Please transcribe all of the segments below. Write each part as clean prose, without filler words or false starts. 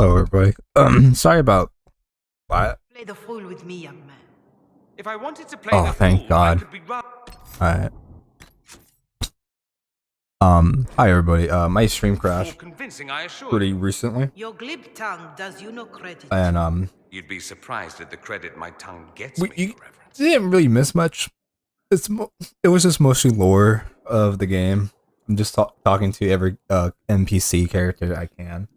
Hello, everybody. Sorry about that. Play the fool with me, young man. If I wanted to play Oh, the thank fool, God. I could be Alright. Hi everybody. My stream more crashed convincing, I assure pretty you. recently, Your glib tongue does you no credit. and You'd be surprised at the credit my tongue gets we me, you Your Reverence. didn't really miss much. It was just mostly lore of the game. I'm just talking to every NPC character I can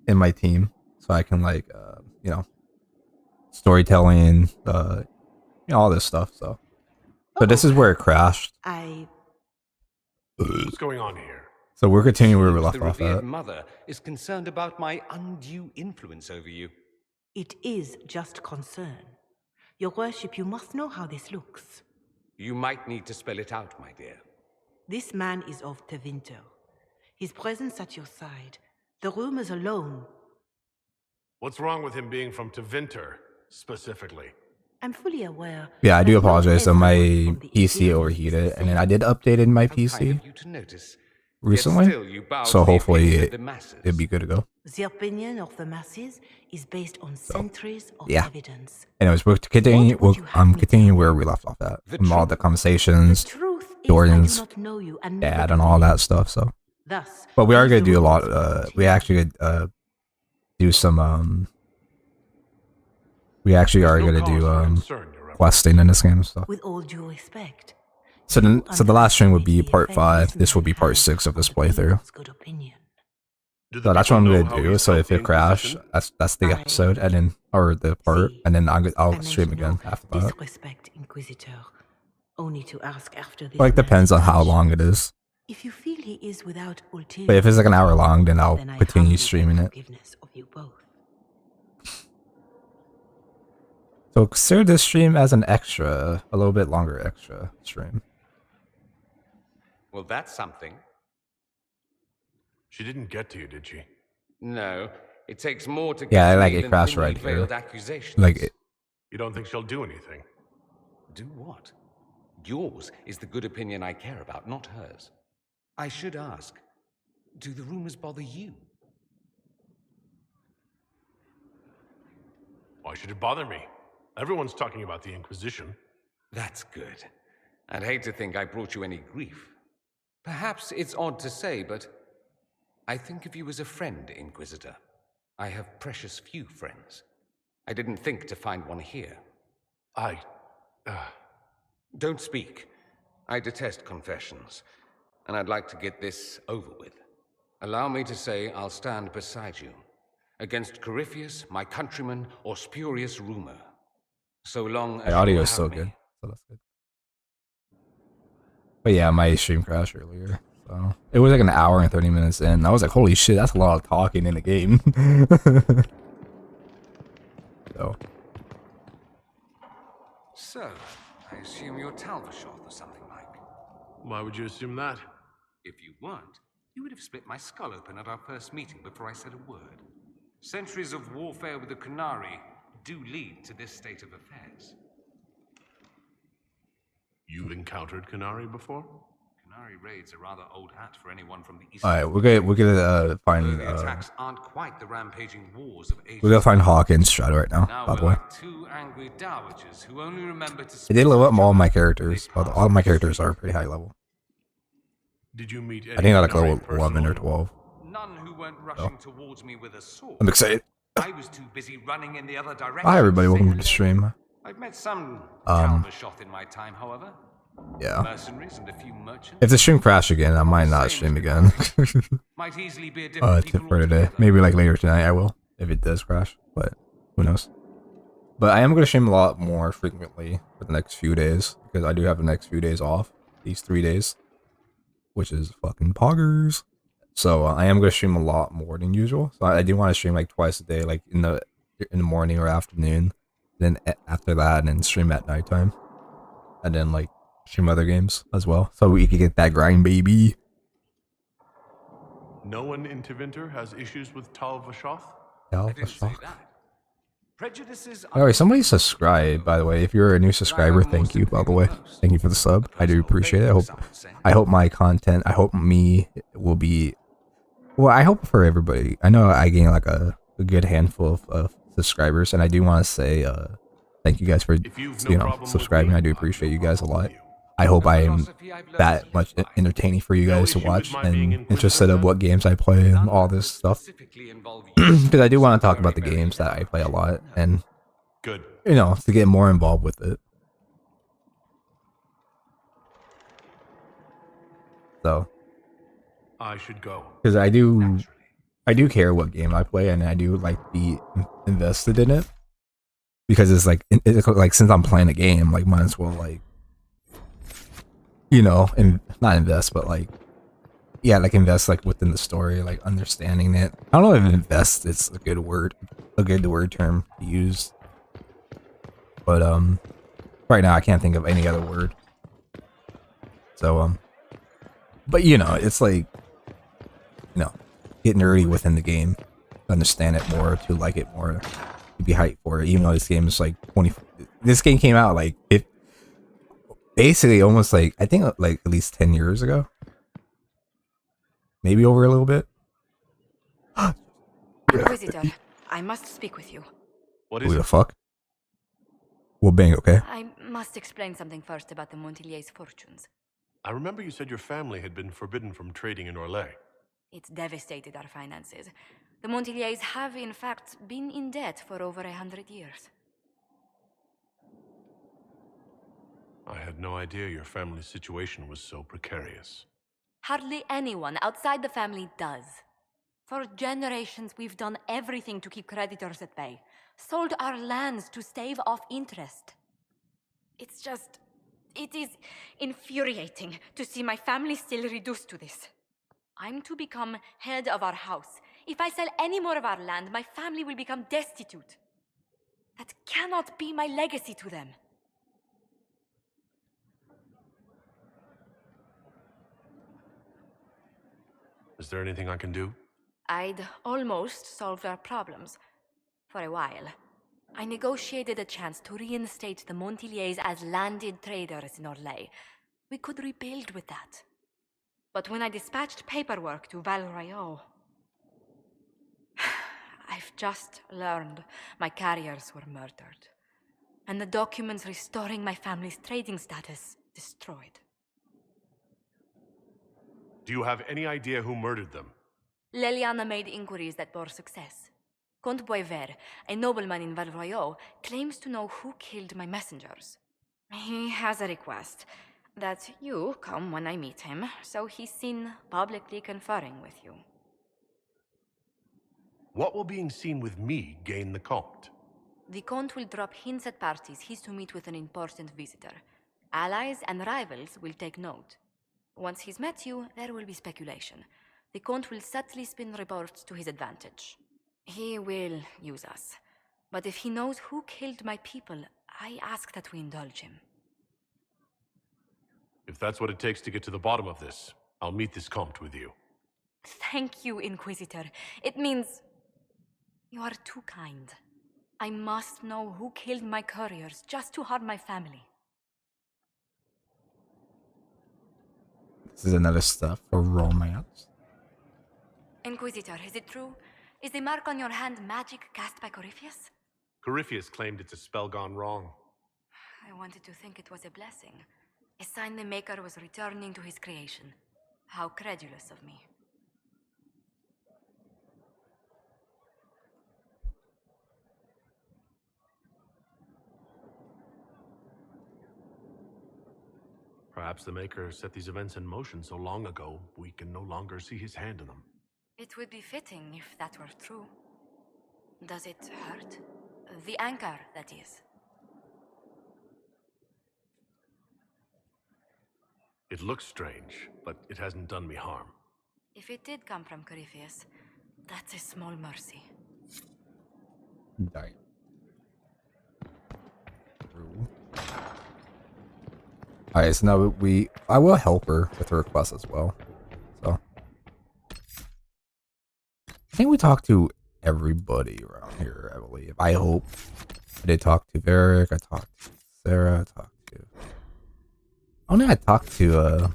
in my team, so I can like storytelling, all this stuff. So this is where it crashed. What's going on here? So we're continuing where we Seems left the off revered at. mother is concerned about my undue influence over you. It is just concern. Your worship, you must know how this looks. You might need to spell it out, my dear. This man is of Tevinter. His presence at your side, the rumors alone. What's wrong with him being from Tevinter, specifically? I'm fully aware. Yeah, I do that not apologize. So my everyone from the PC Imperium overheated, is and then I did update in my How kind PC of you to notice. Yet recently, still you bow so to the hopefully opinion of the masses. it'd be good to go. The opinion of the masses is based on centuries of yeah. evidence. Anyways, we're continuing. I'm continuing where we left off at, from all the conversations, Truth is, Jordan's I do not know you and never dad, did and all you. that stuff. So, Thus, but we are if gonna the do a lot. rumors We actually do some we actually are gonna do questing in this game and stuff. with all due respect. So the last stream would be part 5. This will be part 6 of this playthrough. Good opinion. So that's what I'm gonna do. So if it crash, that's the episode, and then or the part, and then I'll stream again after that. Disrespect, Inquisitor. Only to ask after this. Like depends on how long it is. If you feel he is without ulterior, But if it's like an hour long, then I'll then I continue humbly streaming beg it. forgiveness of you both. So consider this stream as an extra, a little bit longer extra stream. Well, that's something. She didn't get to you, did she? No, it takes more to get Yeah, to like me it than crashed thinly right here. veiled accusations. Like it, You don't think she'll do anything? Do what? Yours is the good opinion I care about, not hers. I should ask, do the rumors bother you? Why should it bother me? Everyone's talking about the Inquisition. That's good. I'd hate to think I brought you any grief. Perhaps it's odd to say, but I think of you as a friend, Inquisitor. I have precious few friends. I didn't think to find one here. Don't speak. I detest confessions, and I'd like to get this over with. Allow me to say I'll stand beside you, against Corypheus, my countryman, or spurious rumor. So long as my audio you is have still me. good, so that's good. But yeah, my stream crashed earlier. So it was like an hour and 30 minutes in. I was like, holy shit, that's a lot of talking in the game. So, I assume you're Talvashoth or something like. Why would you assume that? If you weren't, you would have split my skull open at our first meeting before I said a word. Centuries of warfare with the QUNARI do lead to this state of affairs. You've encountered QUNARI before? QUNARI raids are rather old hat for anyone from the east. Alright, we're gonna find The attacks aren't quite the rampaging wars of ages. we're gonna find Hawkins Shadow right now, Now by the we're way. like two angry dowagers who only remember to I did level up all my characters, but all my characters are pretty high level. Did you meet any I think I like QUNARI level 11 or personally? 12. None who weren't rushing towards me with a sword. I'm excited. I was too busy running in the other direction. Hi everybody, to say welcome to the hello. stream. I've met some Um, Talvashoth in my time, however. Yeah. Mercenaries and a few merchants. If the stream crash again, I might not stream again. Might easily be a different Tip people for today. altogether. Maybe like later tonight I will, if it does crash, but who knows. But I am gonna stream a lot more frequently for the next few days, because I do have the next few days off, these 3 days, which is fucking poggers. So I am gonna stream a lot more than usual. So I do want to stream like twice a day, like in the morning or afternoon, then after that, and then stream at nighttime, and then like stream other games as well, so we can get that grind, baby. No one in Tevinter has issues with Talvashoth? I didn't say that. Prejudices are Alright, somebody subscribe, by the way. If you're a new subscriber, thank you, by the way. Thank you for the sub. I do appreciate it. I hope my content, I hope me will be, well, I hope for everybody. I know I gain like a a good handful of subscribers, and I do want to say thank you guys for If you've no problem with subscribing. me, I do I've appreciate no you guys a problem lot. with you. I hope A I am philosophy I've learned that to much live by. entertaining for you No guys to issue with watch my being and interested Inquisitor, of sir? what games I play and None all that this would stuff. specifically involve Because I do want to talk very, about the very games that I play a lot No. and Good. to get more involved with it. So, I should go. because I do care what game I play and I do like be invested in it because it's like since I'm playing a game, like might as well like and not invest but like invest like within the story, like understanding it. I don't know if invest is a good word term to use, but right now I can't think of any other word. So but it's like get nerdy within the game, understand it more, to like it more, to be hyped for it. Even though this game is like this game came out like basically almost like I think like at least 10 years ago, maybe over a little bit. Inquisitor, I must speak with you. What Who is the it? fuck? Well, bang, okay. I must explain something first about the Montilier's fortunes. I remember you said your family had been forbidden from trading in Orlais. It's devastated our finances. The Montilier's have, in fact, been in debt for over 100 years. I had no idea your family's situation was so precarious. Hardly anyone outside the family does. For generations, we've done everything to keep creditors at bay. Sold our lands to stave off interest. It is infuriating to see my family still reduced to this. I'm to become head of our house. If I sell any more of our land, my family will become destitute. That cannot be my legacy to them. Is there anything I can do? I'd almost solved our problems. For a while. I negotiated a chance to reinstate the Montiliers as landed traders in Orlais. We could rebuild with that. But when I dispatched paperwork to Val Royeaux, I've just learned my carriers were murdered. And the documents restoring my family's trading status destroyed. Do you have any idea who murdered them? Leliana made inquiries that bore success. Comte Boisvert, a nobleman in Val Royeaux, claims to know who killed my messengers. He has a request that you come when I meet him, so he's seen publicly conferring with you. What will being seen with me gain the Comte? The Comte will drop hints at parties he's to meet with an important visitor. Allies and rivals will take note. Once he's met you, there will be speculation. The Comte will subtly spin reports to his advantage. He will use us. But if he knows who killed my people, I ask that we indulge him. If that's what it takes to get to the bottom of this, I'll meet this Comte with you. Thank you, Inquisitor. It means you are too kind. I must know who killed my couriers just to harm my family. This is another stuff for romance. Inquisitor, is it true? Is the mark on your hand magic cast by Corypheus? Corypheus claimed it's a spell gone wrong. I wanted to think it was a blessing. A sign the Maker was returning to his creation. How credulous of me. Perhaps the Maker set these events in motion so long ago, we can no longer see his hand in them. It would be fitting if that were true. Does it hurt? The anchor, that is. It looks strange, but it hasn't done me harm. If it did come from Corypheus, that's a small mercy. Die. Alright, so now I will help her with her request as well. So I think we talked to everybody around here, I believe. I hope. I did talk to Varric, I talked to Sarah, I talked to I talked to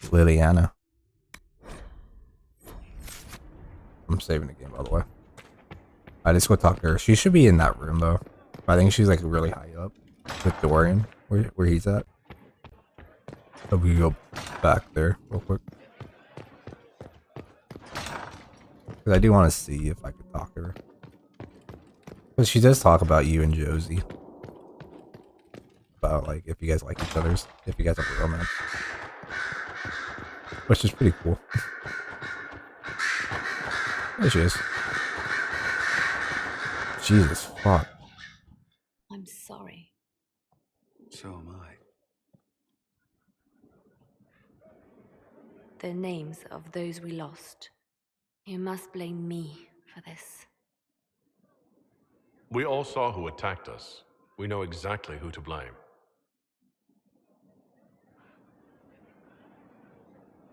Liliana. I'm saving the game, by the way. I just go talk to her. She should be in that room, though. I think she's like really high up with Dorian, where he's at. So we go back there real quick. Because I do want to see if I could talk to her. Because she does talk about you and Josie. About like if you guys like each other's, if you guys have a romance. Which is pretty cool. There she is. Jesus fuck. I'm sorry. So am I. The names of those we lost. You must blame me for this. We all saw who attacked us. We know exactly who to blame.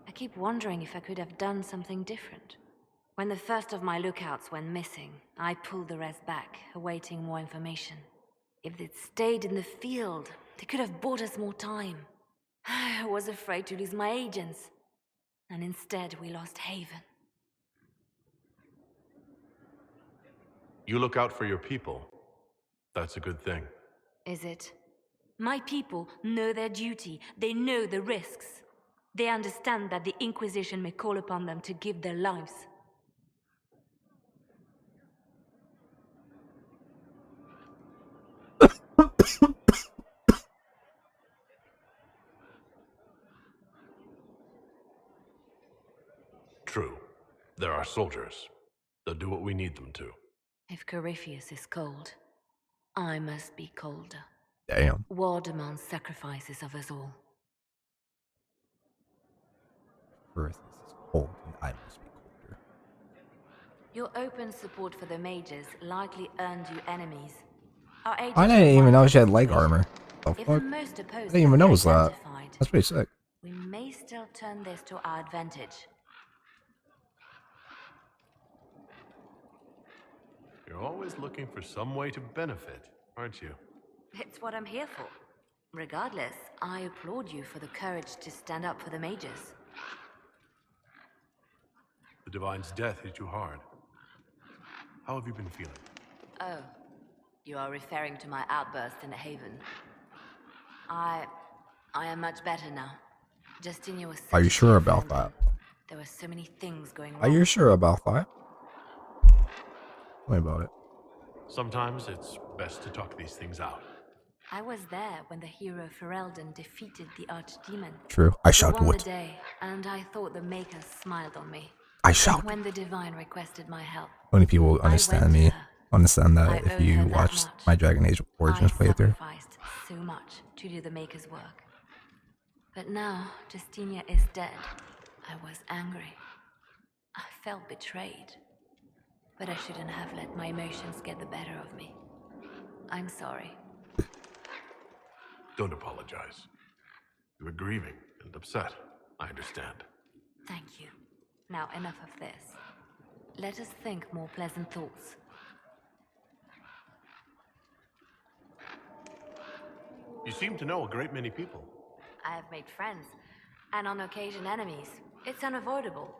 I keep wondering if I could have done something different. When the first of my lookouts went missing, I pulled the rest back, awaiting more information. If they'd stayed in the field, they could have bought us more time. I was afraid to lose my agents. And instead, we lost Haven. You look out for your people. That's a good thing. Is it? My people know their duty. They know the risks. They understand that the Inquisition may call upon them to give their lives. True. There are soldiers. They'll do what we need them to. If Corypheus is cold, I must be colder. Damn. War demands sacrifices of us all. Earth is cold and I must be colder. Your open support for the mages likely earned you enemies. Our I didn't even know she had leg armor. The If the fuck? most opposed I didn't even know it was that. identified, That's pretty sick. we may still turn this to our advantage. You're always looking for some way to benefit, aren't you? It's what I'm here for. Regardless, I applaud you for the courage to stand up for the mages. The Divine's death hit you hard. How have you been feeling? Oh, you are referring to my outburst in Haven. I am much better now. Justinia was Are you such a sure dear about friend. that? There were so many things going wrong. Are you sure about that? Tell me about it. Sometimes it's best to talk these things out. I was there when the hero Ferelden defeated the archdemon. True. I We shall won do the it. day, and I thought the Makers smiled on me. I shall. When the Divine requested my help, Only people I understand went to me. her. Understand I that if owe you her that watch much. my Dragon Age Origins I playthrough. sacrificed so much to do the Maker's work. But now Justinia is dead. I was angry. I felt betrayed. But I shouldn't have let my emotions get the better of me. I'm sorry. Don't apologize. You were grieving and upset. I understand. Thank you. Now enough of this. Let us think more pleasant thoughts. You seem to know a great many people. I have made friends, and on occasion enemies. It's unavoidable.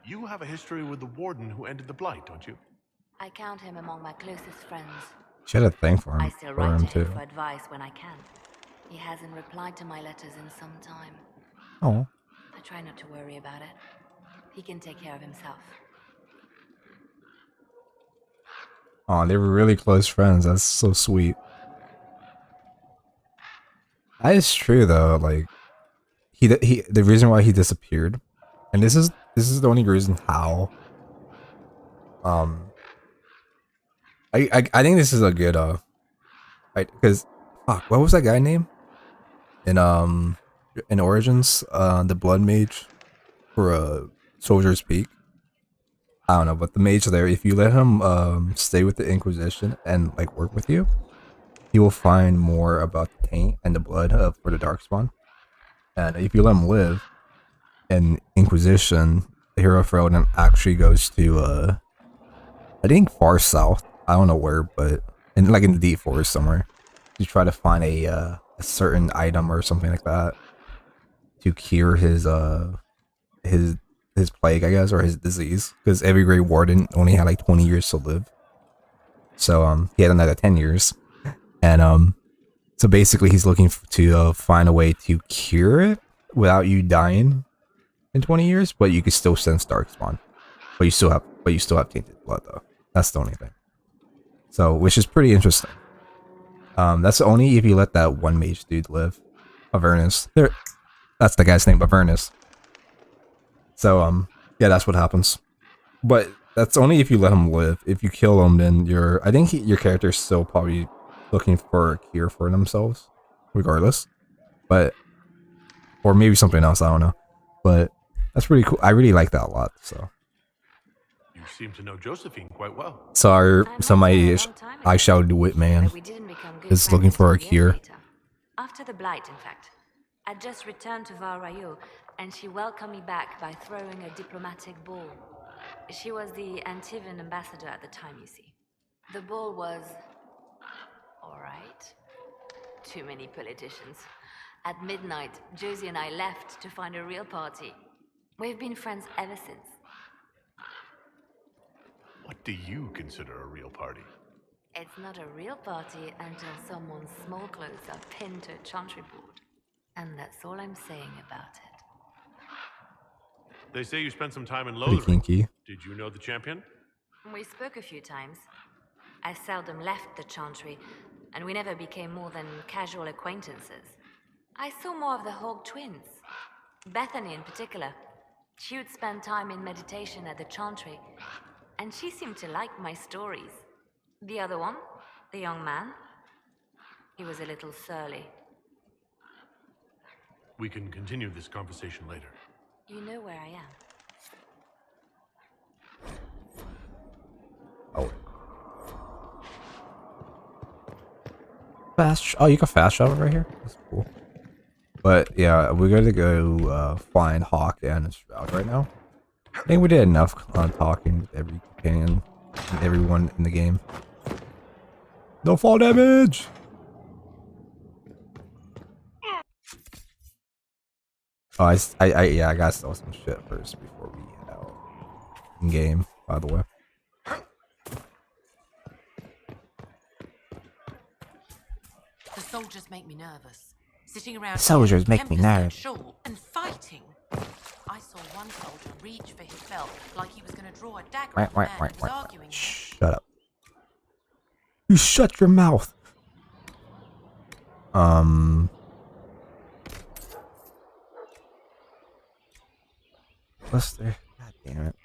You have a history with the Warden who ended the Blight, don't you? I count him among my closest friends. She had a thing for I him, still write to too. him for advice when I can. He hasn't replied to my letters in some time. Oh. I try not to worry about it. He can take care of himself. Oh, they were really close friends. That's so sweet. That is true though. Like the reason why he disappeared, and this is the only reason how. I think this is a good right, because fuck, what was that guy name in Origins, the Blood Mage for Soldier's Peak. I don't know, but the mage there, if you let him stay with the Inquisition and like work with you, he will find more about the taint and the blood for the Darkspawn. And if you let him live in Inquisition, the hero Ferelden actually goes to I think far south. I don't know where, but in the deep forest somewhere, to try to find a certain item or something like that to cure his his plague, I guess, or his disease, because every Grey Warden only had like 20 years to live. So he had another 10 years, and so basically he's looking to find a way to cure it without you dying in 20 years, but you can still sense Darkspawn. But you still have tainted blood though. That's the only thing. So, which is pretty interesting. That's only if you let that one mage dude live, Avernus. That's the guy's name, Avernus. So, yeah, that's what happens. But that's only if you let him live. If you kill him, then I think your character's still probably looking for a cure for themselves, regardless. But, or maybe something else, I don't know. But that's pretty cool. I really like that a lot. So. You seem to know Josephine quite well. My I shall do it, man. Is looking for a cure. After the blight, in fact. I'd just returned to Valrayo, and she welcomed me back by throwing a diplomatic ball. She was the Antivan ambassador at the time, you see. The ball was... alright. Too many politicians. At midnight, Josie and I left to find a real party. We've been friends ever since. What do you consider a real party? It's not a real party until someone's small clothes are pinned to a chantry board. And that's all I'm saying about it. They say you spent some time in Pretty Lothering. kinky. Did you know the champion? We spoke a few times. I seldom left the chantry, and we never became more than casual acquaintances. I saw more of the Hog twins. Bethany in particular. She would spend time in meditation at the chantry, and she seemed to like my stories. The other one, the young man, he was a little surly. We can continue this conversation later. You know where I am. Oh. Oh, you can fast travel right here? That's cool. But yeah, we're gonna go find Hawk and Shroud right now. I think we did enough talking with every companion and everyone in the game. No fall damage! Oh, yeah, I gotta sell some shit first before we head out. In game, by the way. The soldiers make me nervous. Sitting around Soldiers here, make me Tempest get nervous. short and fighting. I saw one soldier reach for his belt like he was going to draw a dagger at the man who was arguing. Shut up. You shut your mouth. What's there? God damn it.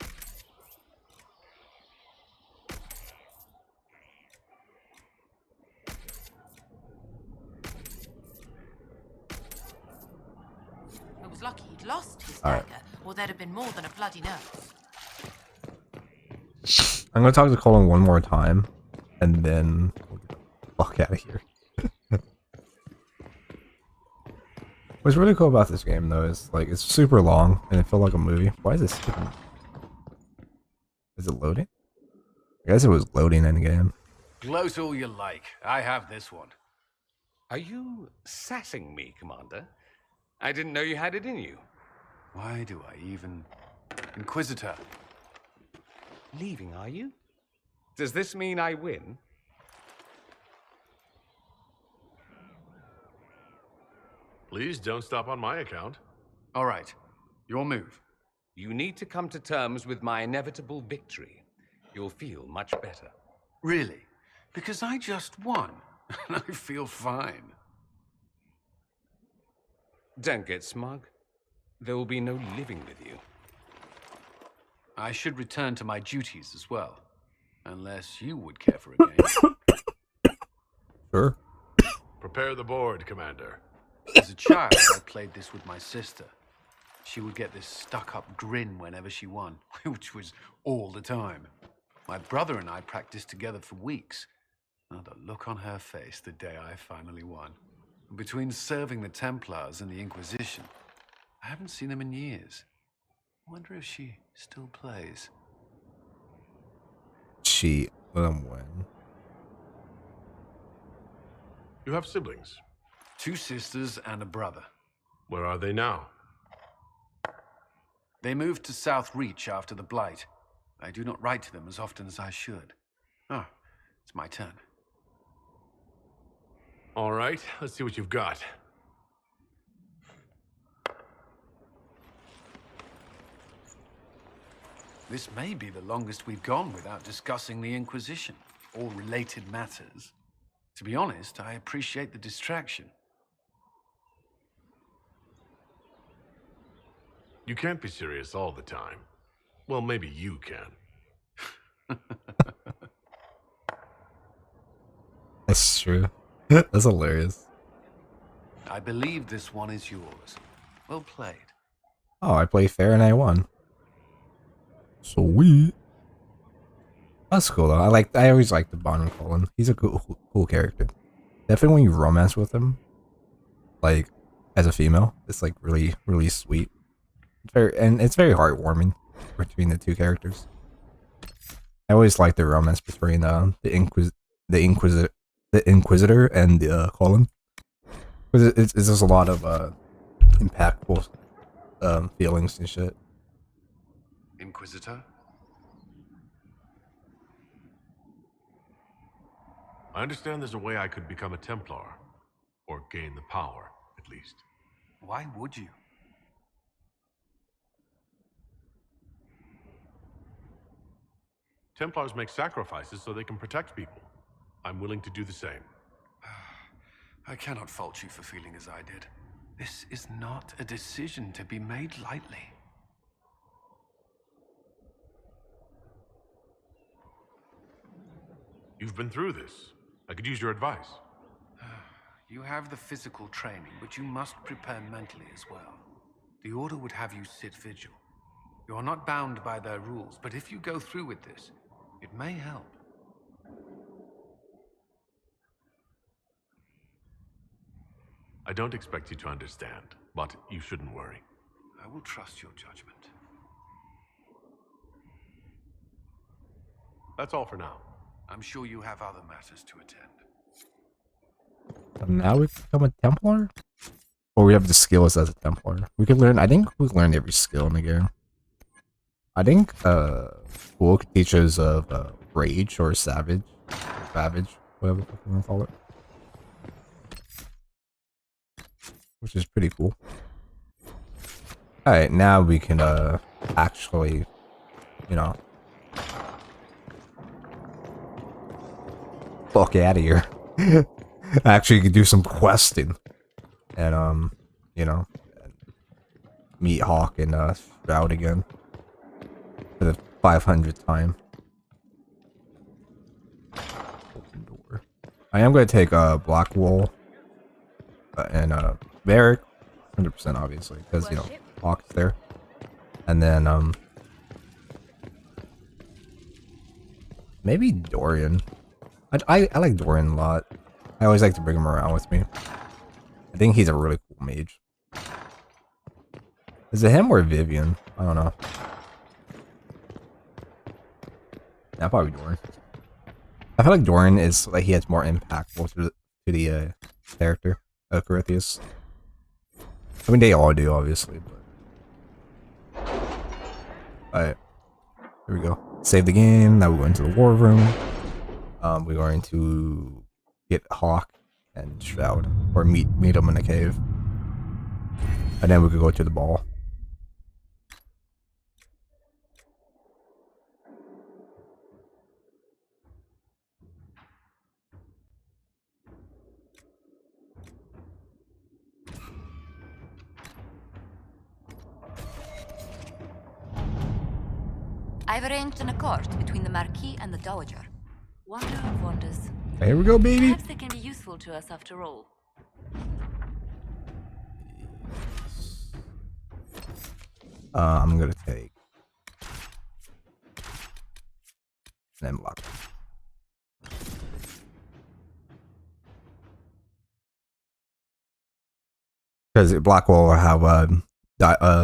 I was lucky he'd lost his All dagger, right. or there'd have been more than a bloody nose. I'm gonna talk to Colin one more time, and then we'll get the fuck out of here. What's really cool about this game, though, is like it's super long and it felt like a movie. Why is this? Is it loading? I guess it was loading in game. Gloat all you like. I have this one. Are you sassing me, Commander? I didn't know you had it in you. Why do I even... Inquisitor. Leaving, are you? Does this mean I win? Please don't stop on my account. All right. Your move. You need to come to terms with my inevitable victory. You'll feel much better. Really? Because I just won. And I feel fine. Don't get smug. There will be no living with you. I should return to my duties as well. Unless you would care for a game. Sure. Prepare the board, Commander. As a child, I played this with my sister. She would get this stuck-up grin whenever she won, which was all the time. My brother and I practiced together for weeks. Oh, the look on her face the day I finally won. Between serving the Templars and the Inquisition, I haven't seen them in years. I wonder if she still plays. Cheat. Let them win. You have siblings. 2 sisters and a brother. Where are they now? They moved to South Reach after the Blight. I do not write to them as often as I should. Oh, it's my turn. All right, let's see what you've got. This may be the longest we've gone without discussing the Inquisition, or related matters. To be honest, I appreciate the distraction. You can't be serious all the time. Well, maybe you can. That's true. That's hilarious. I believe this one is yours. Well played. Oh, I played fair and I won. Sweet. That's cool though. I always liked the bond with Colin. He's a cool character. Definitely when you romance with him, like as a female, it's like really sweet. It's very heartwarming between the two characters. I always liked the romance between the Inquisitor and Colin, because it's just a lot of impactful feelings and shit. Inquisitor? I understand there's a way I could become a Templar. Or gain the power, at least. Why would you? Templars make sacrifices so they can protect people. I'm willing to do the same. I cannot fault you for feeling as I did. This is not a decision to be made lightly. You've been through this. I could use your advice. You have the physical training, but you must prepare mentally as well. The Order would have you sit vigil. You are not bound by their rules, but if you go through with this, it may help. I don't expect you to understand, but you shouldn't worry. I will trust your judgment. That's all for now. I'm sure you have other matters to attend. So now we become a Templar? Or we have the skills as a Templar. We could learn, I think we learn every skill in the game. I think School could teach us of Rage or Savage, whatever you want to call it. Which is pretty cool. Alright, now we can actually, you know, fuck out of here. Actually could do some questing. And you know, meet Hawk and Shroud again. For the 500th time. Open door. I am gonna take Blackwall and Varric, 100% obviously, because you know Hawk's there. And then maybe Dorian. I like Dorian a lot. I always like to bring him around with me. I think he's a really cool mage. Is it him or Vivian? I don't know. Yeah, probably Dorian. I feel like Dorian is like he has more impactful to the character of Corythius. I mean, they all do, obviously, but alright, here we go. Save the game. Now we go into the war room. We're going to get Hawk and Shroud, or meet them in a cave, and then we could go to the ball. I've arranged an accord between the Marquis and the Dowager. Wonder of wonders. Here we go, baby. Perhaps they can be useful to us after all. I'm gonna take and block. Because Blackwall will have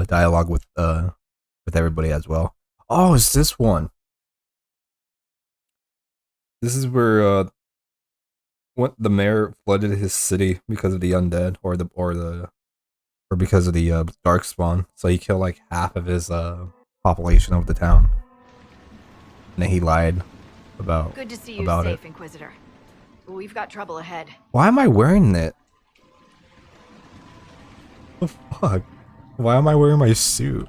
dialogue with everybody as well. Oh, it's this one. This is where what the mayor flooded his city because of the undead or the or because of the dark spawn. So he killed like half of his population of the town, and then he lied about Good to see you about safe, it. Inquisitor. We've got trouble ahead. Why am I wearing it? The fuck? Why am I wearing my suit?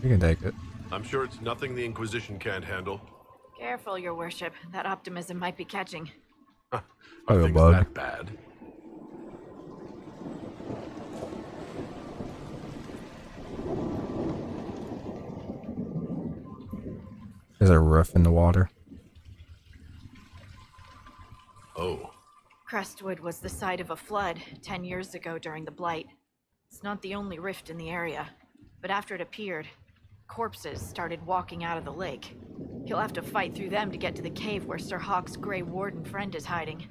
You can take it. I'm sure it's nothing the Inquisition can't handle. Careful, your worship. That optimism might be catching. Are Probably a things bug. that bad? There's a roof in the water. Oh. Crestwood was the site of a flood 10 years ago during the Blight. It's not the only rift in the area, but after it appeared, corpses started walking out of the lake. You'll have to fight through them to get to the cave where Sir Hawk's Grey Warden friend is hiding.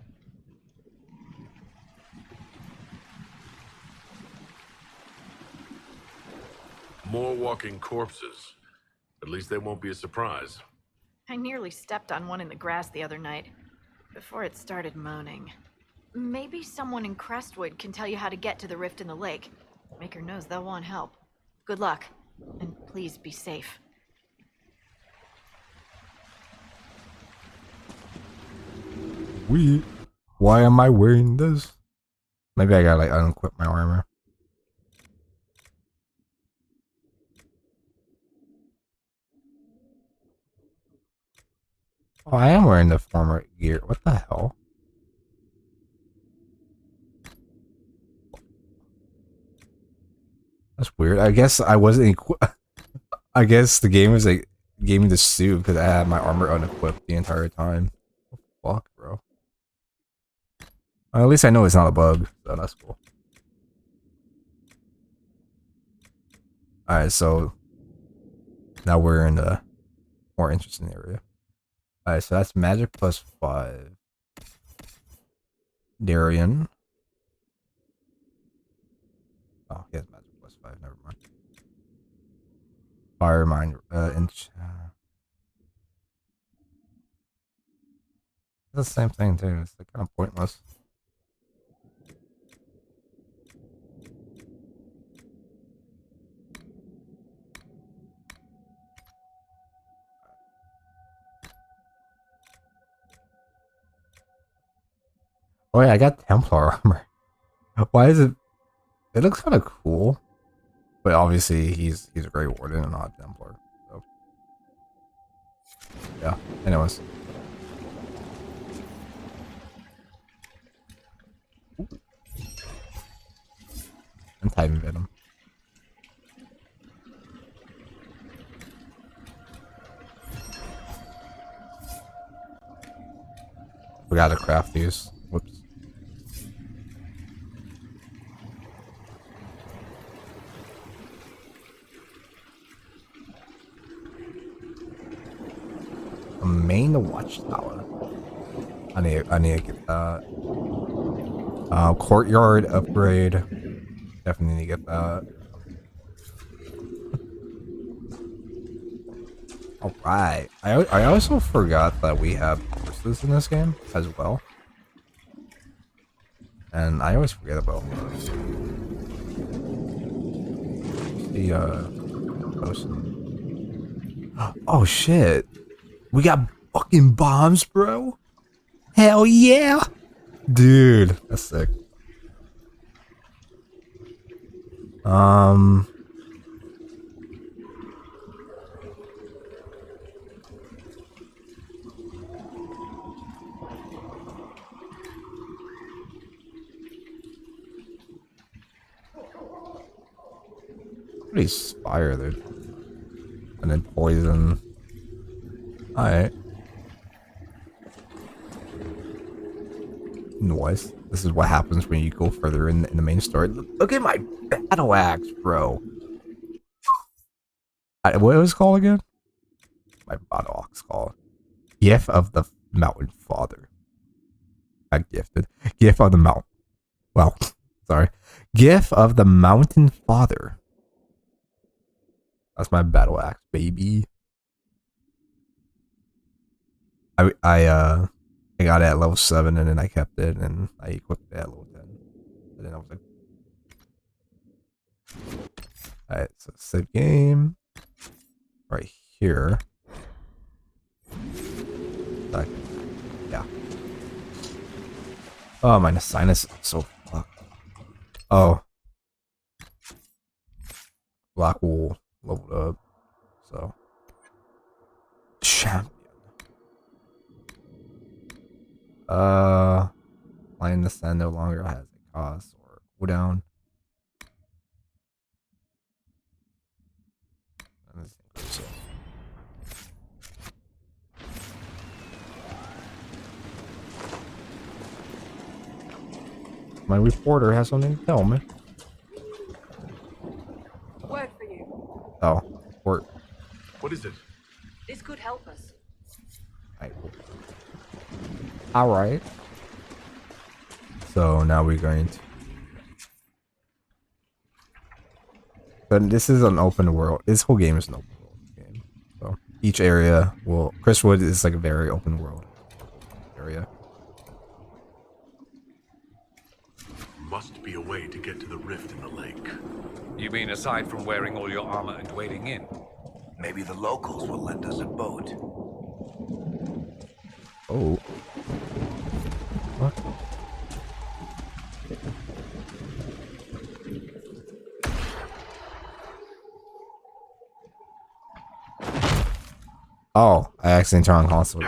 More walking corpses. At least they won't be a surprise. I nearly stepped on one in the grass the other night, before it started moaning. Maybe someone in Crestwood can tell you how to get to the rift in the lake. Maker knows they'll want help. Good luck, and please be safe. Why am I wearing this? Maybe I gotta like unequip my armor. Oh, I am wearing the former gear. What the hell? That's weird. I guess I wasn't I guess the game was like gave me the suit because I had my armor unequipped the entire time. Fuck, bro. Well, at least I know it's not a bug, so that's cool. Alright, so now we're in the more interesting area. Alright, so that's magic plus 5. Darian. Oh, he has magic plus 5, never mind. Fire mine, it's the same thing too, it's like kind of pointless. Oh yeah, I got Templar armor. Why is it? It looks kind of cool, but obviously he's a Grey Warden and not a Templar. So yeah. Anyways, and Titan Venom. We gotta craft these. Whoops. A main watchtower. I need to get that. Courtyard upgrade. Definitely need to get that. Alright. I also forgot that we have horses in this game as well. And I always forget about the person. Oh shit. We got fucking bombs, bro. Hell yeah. Dude, that's sick. Pretty fire, dude. And then poison. Alright. Nice. This is what happens when you go further in the main story. Look at my battle axe, bro. What was it called again? My battle axe called Gift of the Mountain Father. Not gifted. Gift of the Mountain. Well, sorry. Gift of the Mountain Father. That's my battle axe, baby. I got it at level 7 and then I kept it and I equipped it at level 10. And then I was like, Alright, so save game. Right here. Like, yeah. Oh, my sinus is so fucked. Oh. Black wool leveled up. So. Champion. Line the sand no longer has a cost or cooldown. So. My reporter has something to tell me. Word for you. Oh, report. What is it? This could help us. Alright. So now we're going to. But this is an open world. This whole game is an open world game. So each area will. Crestwood is like a very open world area. Must be a way to get to the rift in the lake. You mean aside from wearing all your armor and wading in? Maybe the locals will lend us a boat. Oh. What? Oh, I accidentally turned on console.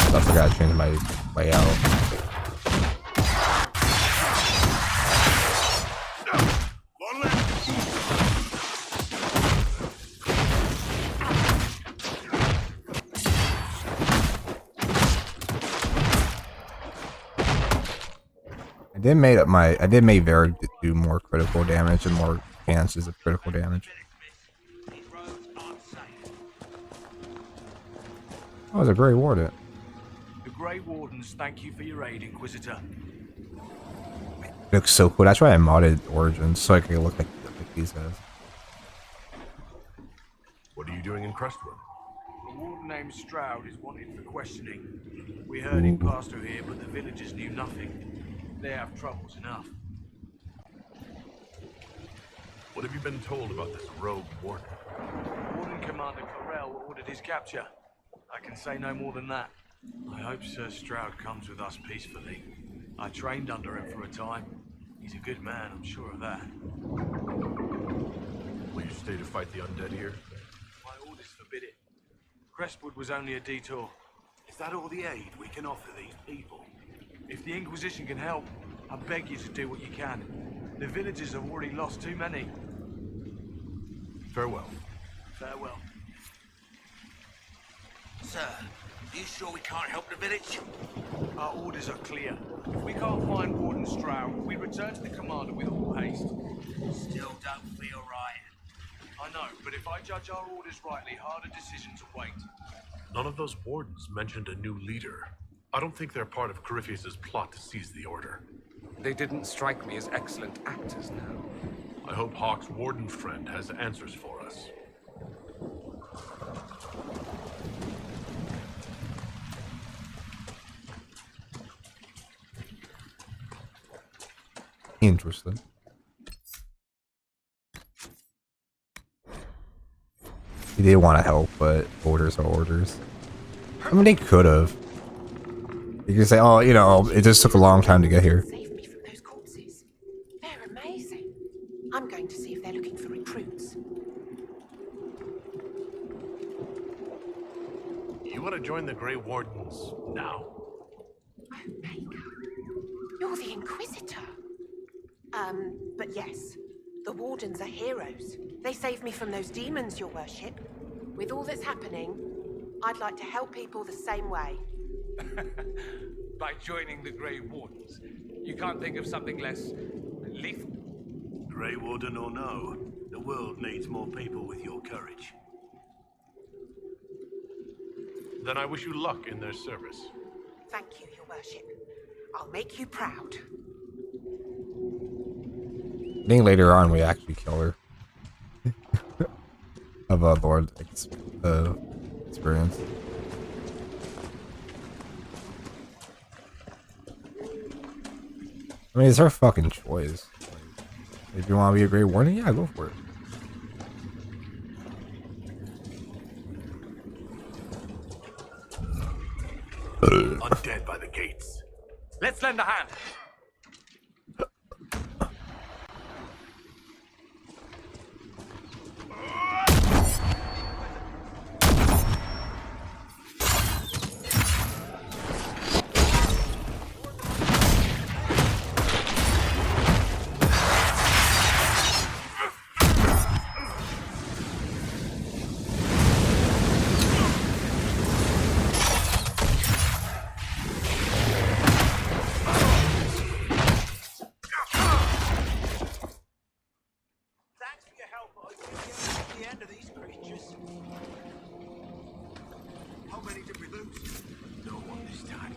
I forgot to change my layout. I did make Varric do more critical damage and more chances of critical damage. Oh, the Grey Warden. The Grey Wardens thank you for your aid, Inquisitor. It looks so cool. That's why I modded Origins so I could look like these guys. What are you doing in Crestwood? A warden named Stroud is wanted for questioning. We heard him pass through here, but the villagers knew nothing. They have troubles enough. What have you been told about this rogue warden? Warden Commander Corell ordered his capture. I can say no more than that. I hope Sir Stroud comes with us peacefully. I trained under him for a time. He's a good man, I'm sure of that. Will you stay to fight the undead here? My orders forbid it. Crestwood was only a detour. Is that all the aid we can offer these people? If the Inquisition can help, I beg you to do what you can. The villagers have already lost too many. Farewell. Farewell. Sir, are you sure we can't help the village? Our orders are clear. If we can't find Warden Stroud, we return to the commander with all haste. Still don't feel right. I know, but if I judge our orders rightly, harder decisions await. None of those wardens mentioned a new leader. I don't think they're part of Corypheus' plot to seize the order. They didn't strike me as excellent actors, no. I hope Hawk's warden friend has answers for us. Interesting. He did want to help, but orders are orders. I mean, they could have. You could say, oh, you know, it just took a long time to get here. Save me from those corpses. They're amazing. I'm going to see if they're looking for recruits. You want to join the Grey Wardens now? Oh, Baker. You're the Inquisitor. But yes, the Wardens are heroes. They saved me from those demons, your worship. With all that's happening, I'd like to help people the same way. By joining the Grey Wardens, you can't think of something less lethal? Grey Warden or no, the world needs more people with your courage. Then I wish you luck in their service. Thank you, your worship. I'll make you proud. I think later on we actually kill her. Of a Lord experience. I mean, it's her fucking choice. Like, if you want to be a Great Warden, yeah, go for it. Undead by the gates. Let's lend a hand. Thanks for your help, boys. We're the end of these creatures. How many did we lose? No one this time.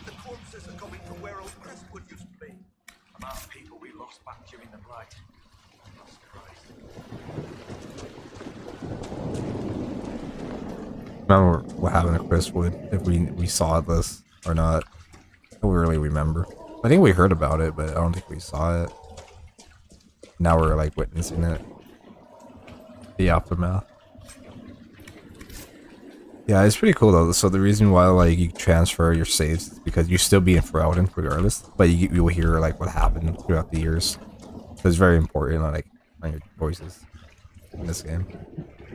The corpses are coming from where old Crestwood used to be. Amount of people we lost back during the blight. Not surprised. Remember what happened to Crestwood, if we saw this or not. I don't really remember. I think we heard about it, but I don't think we saw it. Now we're like witnessing it. The aftermath. Yeah, it's pretty cool though. So the reason why like you transfer your saves is because you still be in Ferelden regardless, but you will hear like what happened throughout the years. So it's very important like on your choices in this game,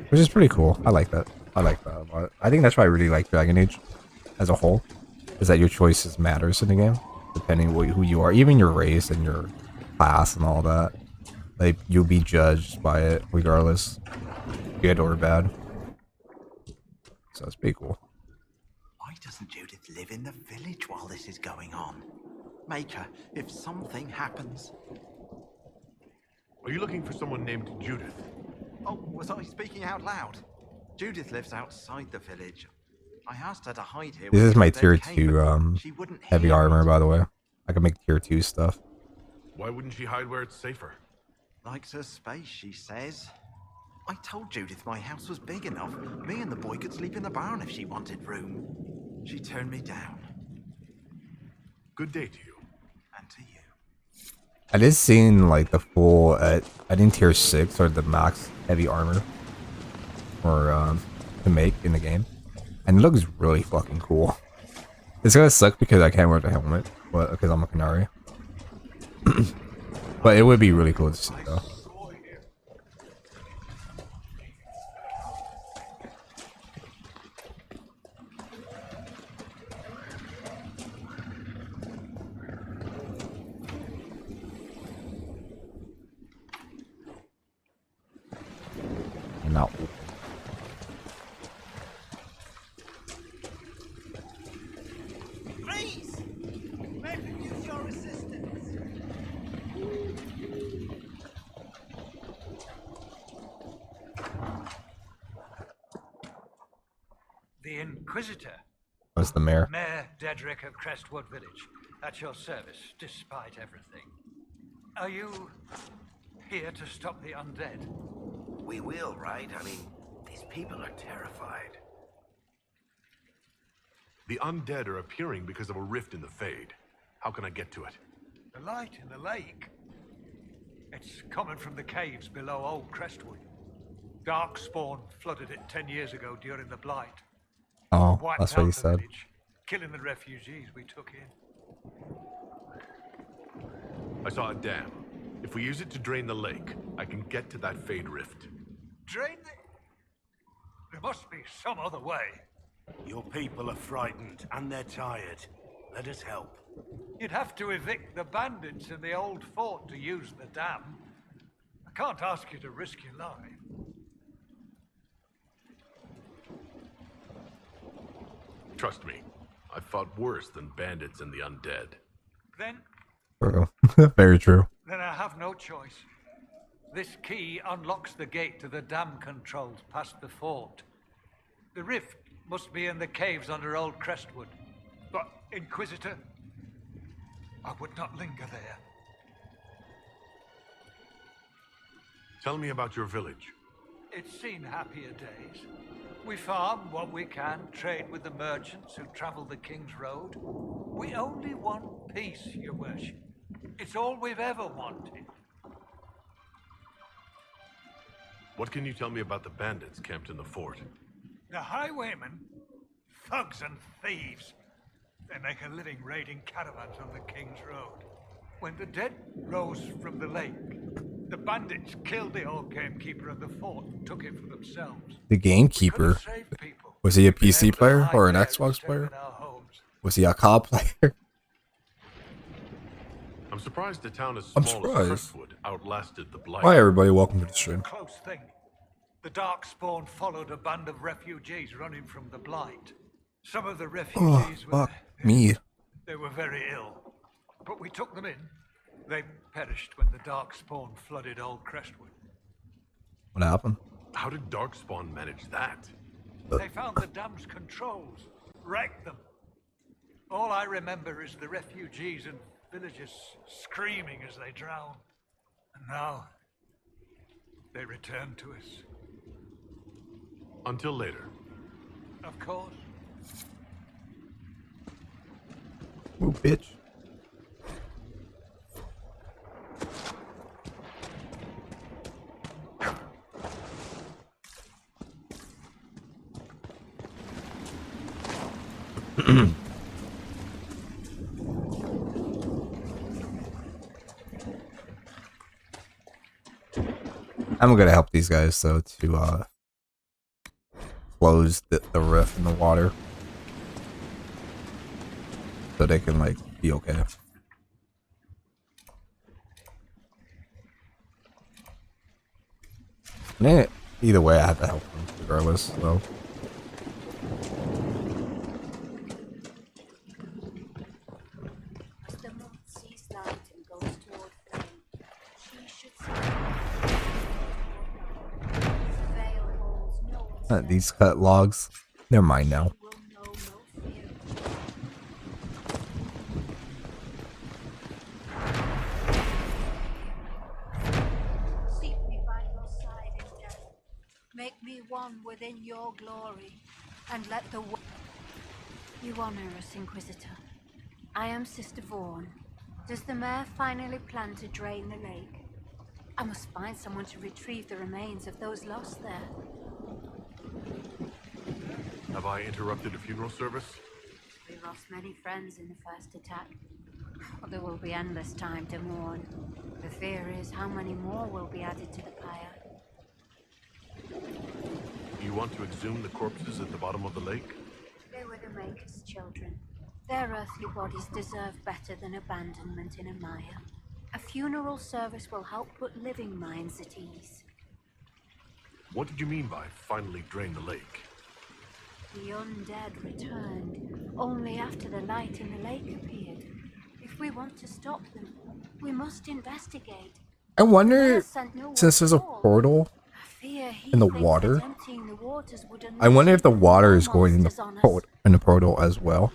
which is pretty cool. I like that. I like that a lot. I think that's why I really like Dragon Age as a whole, is that your choices matters in the game, depending on who you are, even your race and your class and all that. Like you'll be judged by it regardless, good or bad. So it's pretty cool. Why doesn't Judith live in the village while this is going on? Make her, if something happens. Are you looking for someone named Judith? Oh, was I speaking out loud? Judith lives outside the village. I asked her to hide here. This is my tier cave, 2 but she wouldn't heavy hear armor, me. by the way. I can make tier 2 stuff. Why wouldn't she hide where it's safer? Likes her space, she says. I told Judith my house was big enough. Me and the boy could sleep in the barn if she wanted room. She turned me down. Good day to you. And to you. I did see like the full, I think tier 6 or the max heavy armor or to make in the game, and it looks really fucking cool. It's gonna suck because I can't wear the helmet, but because I'm a QUNARI. But it would be really cool to see though. No. Please! May we use your assistance? The Inquisitor, That's the mayor. Mayor Dedrick of Crestwood Village, at your service, despite everything. Are you here to stop the undead? We will, right? I mean, these people are terrified. The undead are appearing because of a rift in the Fade. How can I get to it? The light in the lake. It's coming from the caves below Old Crestwood. Darkspawn flooded it 10 years ago during the Blight. Oh, Wiped that's what out he the said. village, killing the refugees we took in. I saw a dam. If we use it to drain the lake, I can get to that Fade rift. Drain the... There must be some other way. Your people are frightened and they're tired. Let us help. You'd have to evict the bandits in the old fort to use the dam. I can't ask you to risk your life. Trust me, I've fought worse than bandits and the undead. Then True. Very true. I have no choice. This key unlocks the gate to the dam controls past the fort. The rift must be in the caves under Old Crestwood. But, Inquisitor, I would not linger there. Tell me about your village. it's seen happier days. We farm what we can, trade with the merchants who travel the King's Road. We only want peace, your worship. It's all we've ever wanted. What can you tell me about the bandits camped in the fort? The highwaymen, thugs and thieves. They make a living raiding caravans on the King's Road. When the dead rose from the lake, the bandits killed the old gamekeeper of the fort and took it for themselves. The gamekeeper? Was he a PC player or an Xbox player? Was he a COD player? I'm surprised a town as I'm small as surprised. Crestwood outlasted the Blight. Hi everybody, welcome to the stream. Close thing. The Darkspawn followed a band of refugees running from the Blight. Some of the Oh, refugees fuck me. they were very ill, but we took them in. They perished when the Darkspawn flooded old Crestwood. What happened? How did Darkspawn manage that? They found the dam's controls, wrecked them. All I remember is the refugees and villagers screaming as they drown. And now, they return to us. Until later. Of course. Oh, bitch. I'm gonna help these guys though to close the rift in the water so they can like be okay. And either way, I have to help them regardless. So. As the moon sees light and goes toward flame, she should the veil holds no These cut logs, they're mine now. will know no fear. Seat me by your side in death. Make me one within your glory, and let the You honor us, Inquisitor. I am Sister Vaughn. Does the mayor finally plan to drain the lake? I must find someone to retrieve the remains of those lost there. Have I interrupted a funeral service? We lost many friends in the first attack, but there will be endless time to mourn. The fear is how many more will be added to the pyre. Do you want to exhume the corpses at the bottom of the lake? They were the Maker's children. Their earthly bodies deserve better than abandonment in a mire. A funeral service will help put living minds at ease. What did you mean by finally drain the lake? The undead returned only after the light in the lake appeared. If we want to stop them, we must investigate. I wonder, since there's a portal in the water, I wonder if the water is going in the portal as well.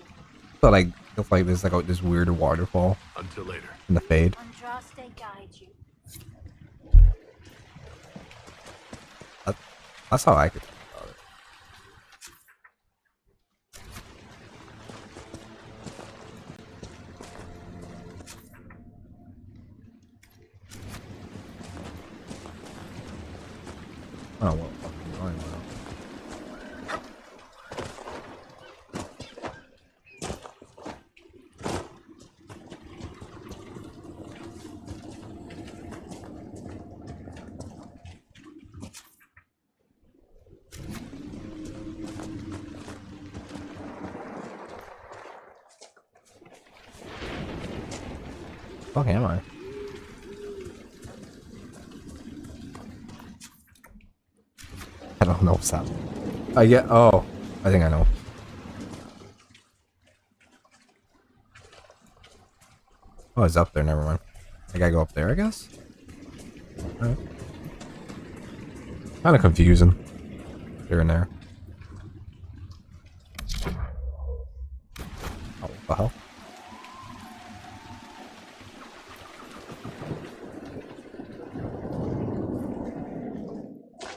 So like, it's like there's like this weird waterfall. Until later. In the fade. Andraste guide you. That's how I could think about it. Oh well, fucking fine, well. Fuck am I? I don't know what's happening. Oh, I think I know. Oh, it's up there, never mind. I gotta go up there, I guess? Alright. Kinda confusing. Here and there. Oh, what the hell?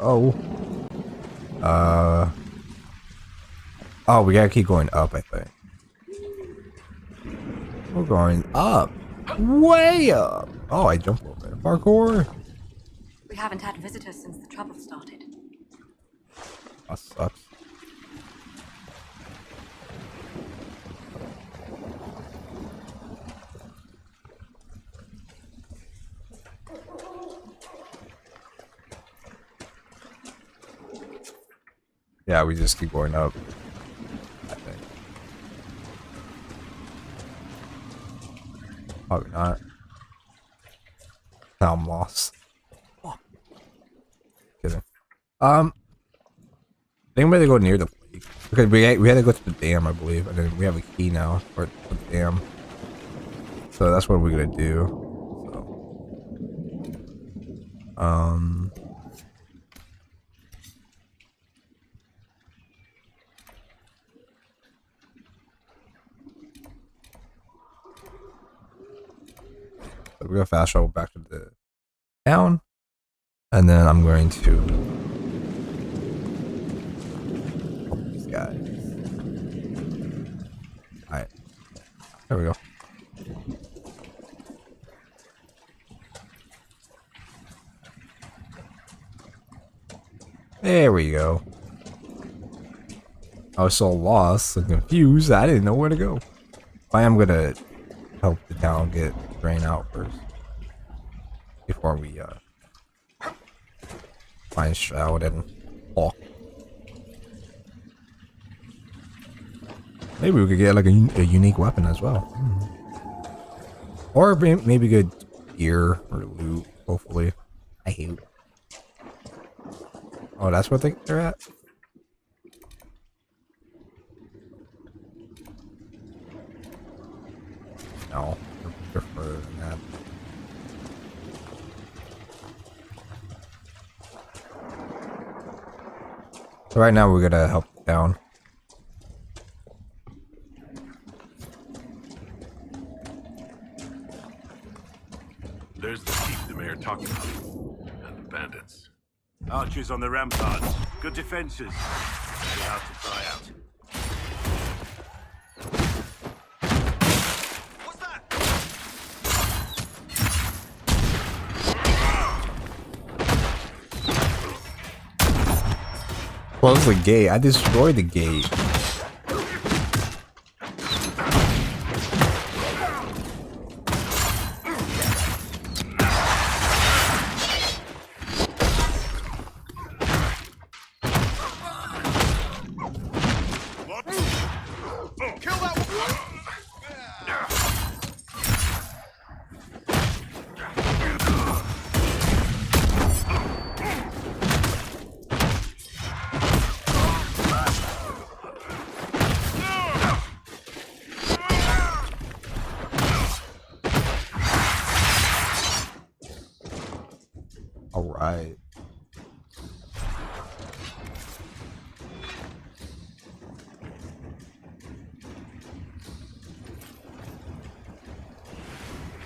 Oh. Oh, we gotta keep going up, I think. We're going up. Way up. Oh, I jumped over there. Parkour. We haven't had visitors since the trouble started. That sucks. Yeah, we just keep going up. I think. Probably not. Now I'm lost. Kidding. I think we had to go near the lake because we had to go to the dam, I believe, and then we have a key now for the dam. So that's what we're gonna do. So, so we're gonna fast travel back to the town, and then I'm going to help these guys. All right, there we go. There we go. I was so lost and confused, I didn't know where to go. I am gonna help the town get drained out first before we find Shroud and Hawk. Maybe we could get like a unique weapon as well, or maybe good gear or loot. Hopefully, I hate. Oh, that's what they're at? No, I prefer than that. So right now we're gonna help down. There's the chief the mayor talked about. And the bandits. Archers on the ramparts. Good defenses. Be hard to try out. What's that? Close the gate. I destroyed the gate. Alright.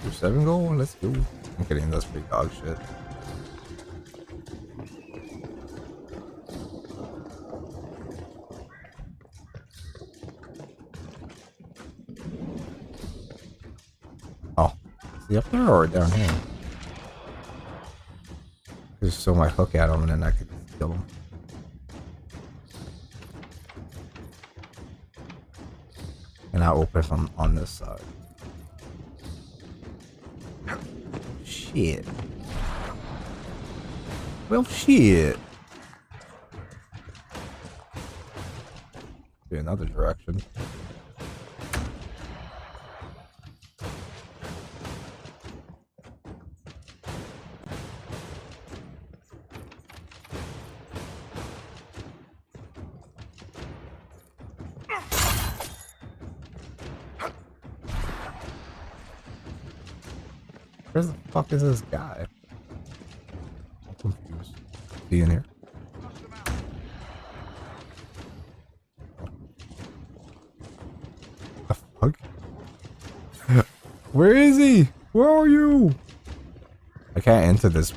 Your 7 goal? Let's go. I'm kidding, that's big dog shit. Oh. Is he up there or down here? Just throw my hook at him and then I could kill him. And I'll open from on this side. Shit. Well, shit. Do another direction. Where the fuck is this guy? I'm confused. Is he in here? The fuck? Where is he? Where are you? I can't enter this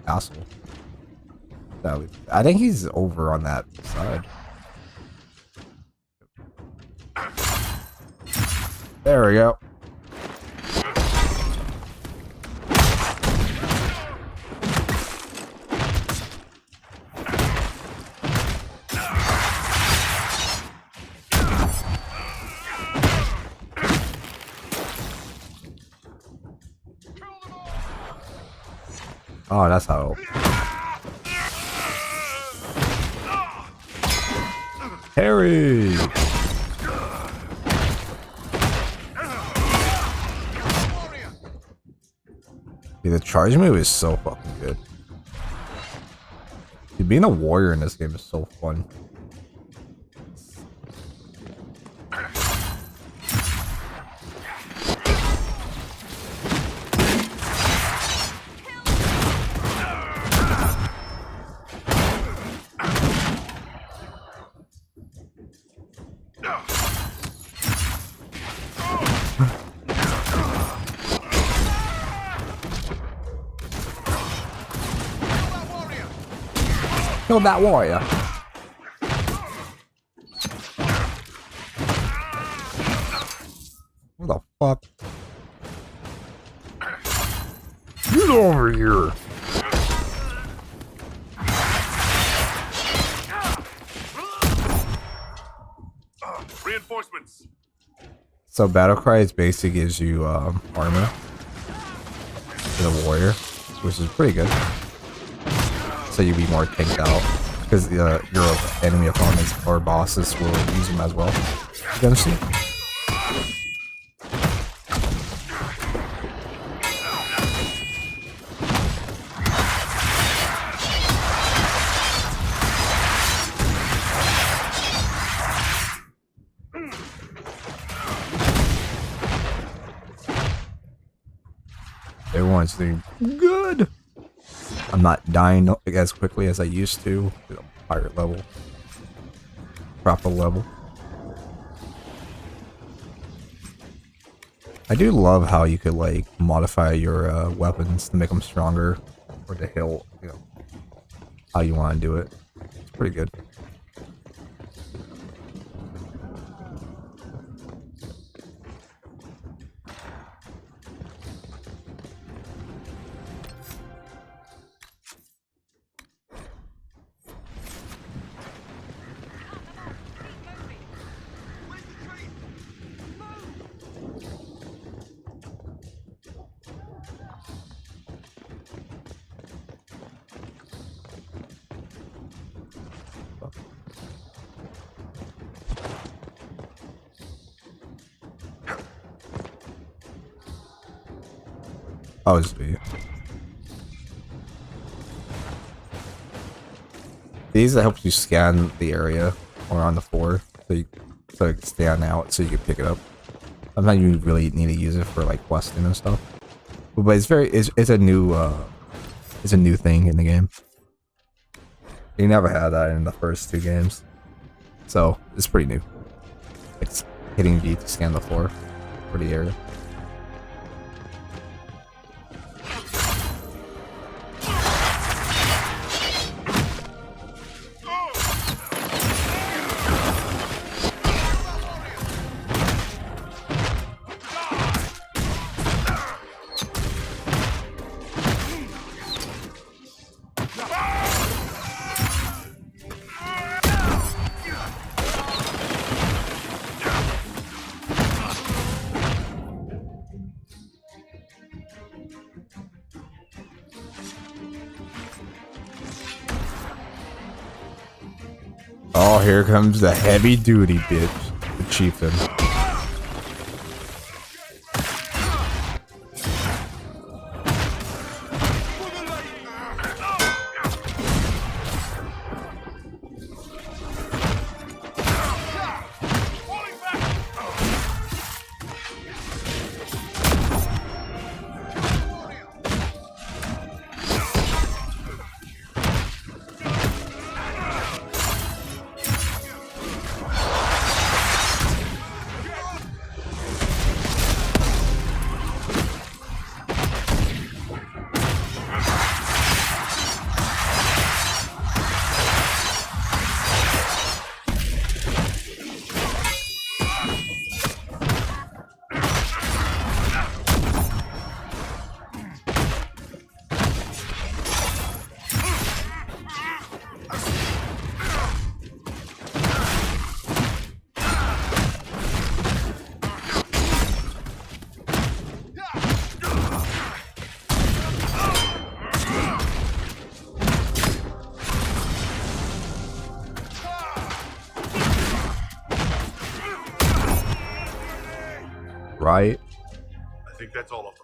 castle. I think he's over on that side. There we go. Oh, that's how. Harry! Dude, the charge move is so fucking good. Dude, being a warrior in this game is so fun. Kill that warrior. What the fuck? Get over here. Reinforcements. So Battlecry basically gives you armor for the warrior, which is pretty good. So you'd be more tanked out because your enemy opponents or bosses will use them as well. Eventually. Everyone's doing good. I'm not dying as quickly as I used to. Higher level. Proper level. I do love how you could like modify your weapons to make them stronger or to heal, you know, how you want to do it. It's pretty good. Oh, just be. These helps you scan the area or on the floor so you can stand out so you can pick it up. Sometimes you really need to use it for like questing and stuff. But it's it's a new thing in the game. You never had that in the first two games, so it's pretty new. It's hitting V to scan the floor for the area. Oh, here comes the heavy duty bitch, the chieftain. Right? I think that's all of them.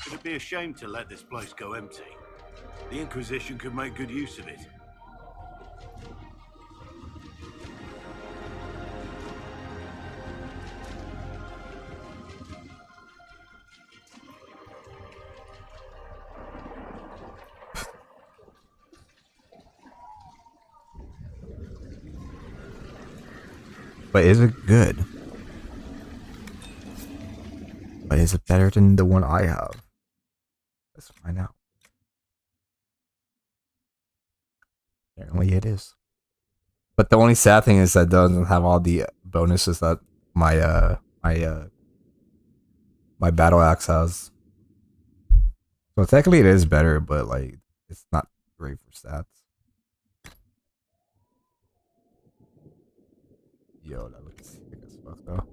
It'd be a shame to let this place go empty. The Inquisition could make good use of it. But is it good? But is it better than the one I have? Let's find out. Apparently it is. But the only sad thing is that it doesn't have all the bonuses that my my battle axe has. So technically it is better, but like it's not great for stats. Yo, that looks sick as fuck though.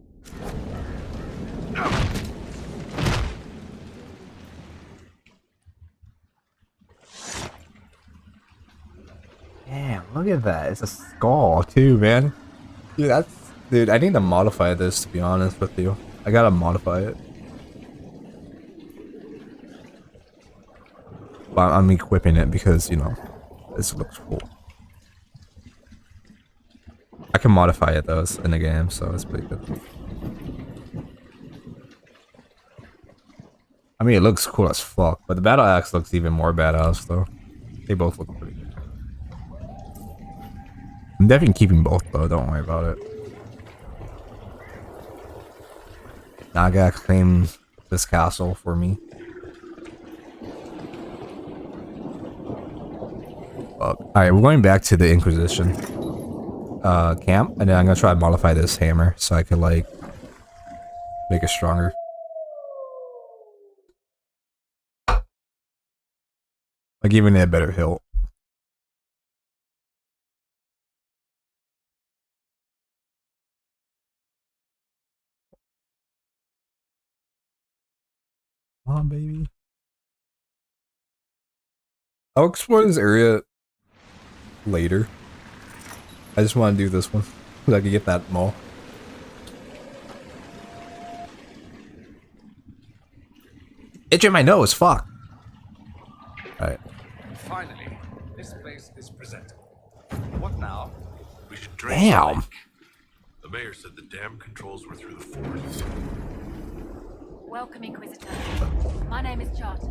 Damn, look at that. It's a skull too, man. Dude, I need to modify this, to be honest with you. I gotta modify it. But I'm equipping it because, you know, this looks cool. I can modify it though, it's in the game, so it's pretty good. I mean, it looks cool as fuck, but the battle axe looks even more badass though. They both look pretty good. I'm definitely keeping both though, don't worry about it. Now I gotta claim this castle for me. Alright, we're going back to the Inquisition camp, and then I'm gonna try to modify this hammer so I can like make it stronger. Like giving it a better hilt. Come on, baby. I'll explore this area later. I just want to do this one so I can get that mall. Itching my nose, fuck. Alright. Finally, this place is presentable. What now? We should drain the Damn. lake. The mayor said the dam controls were through the fort. Welcome, Inquisitor. My name is Charter.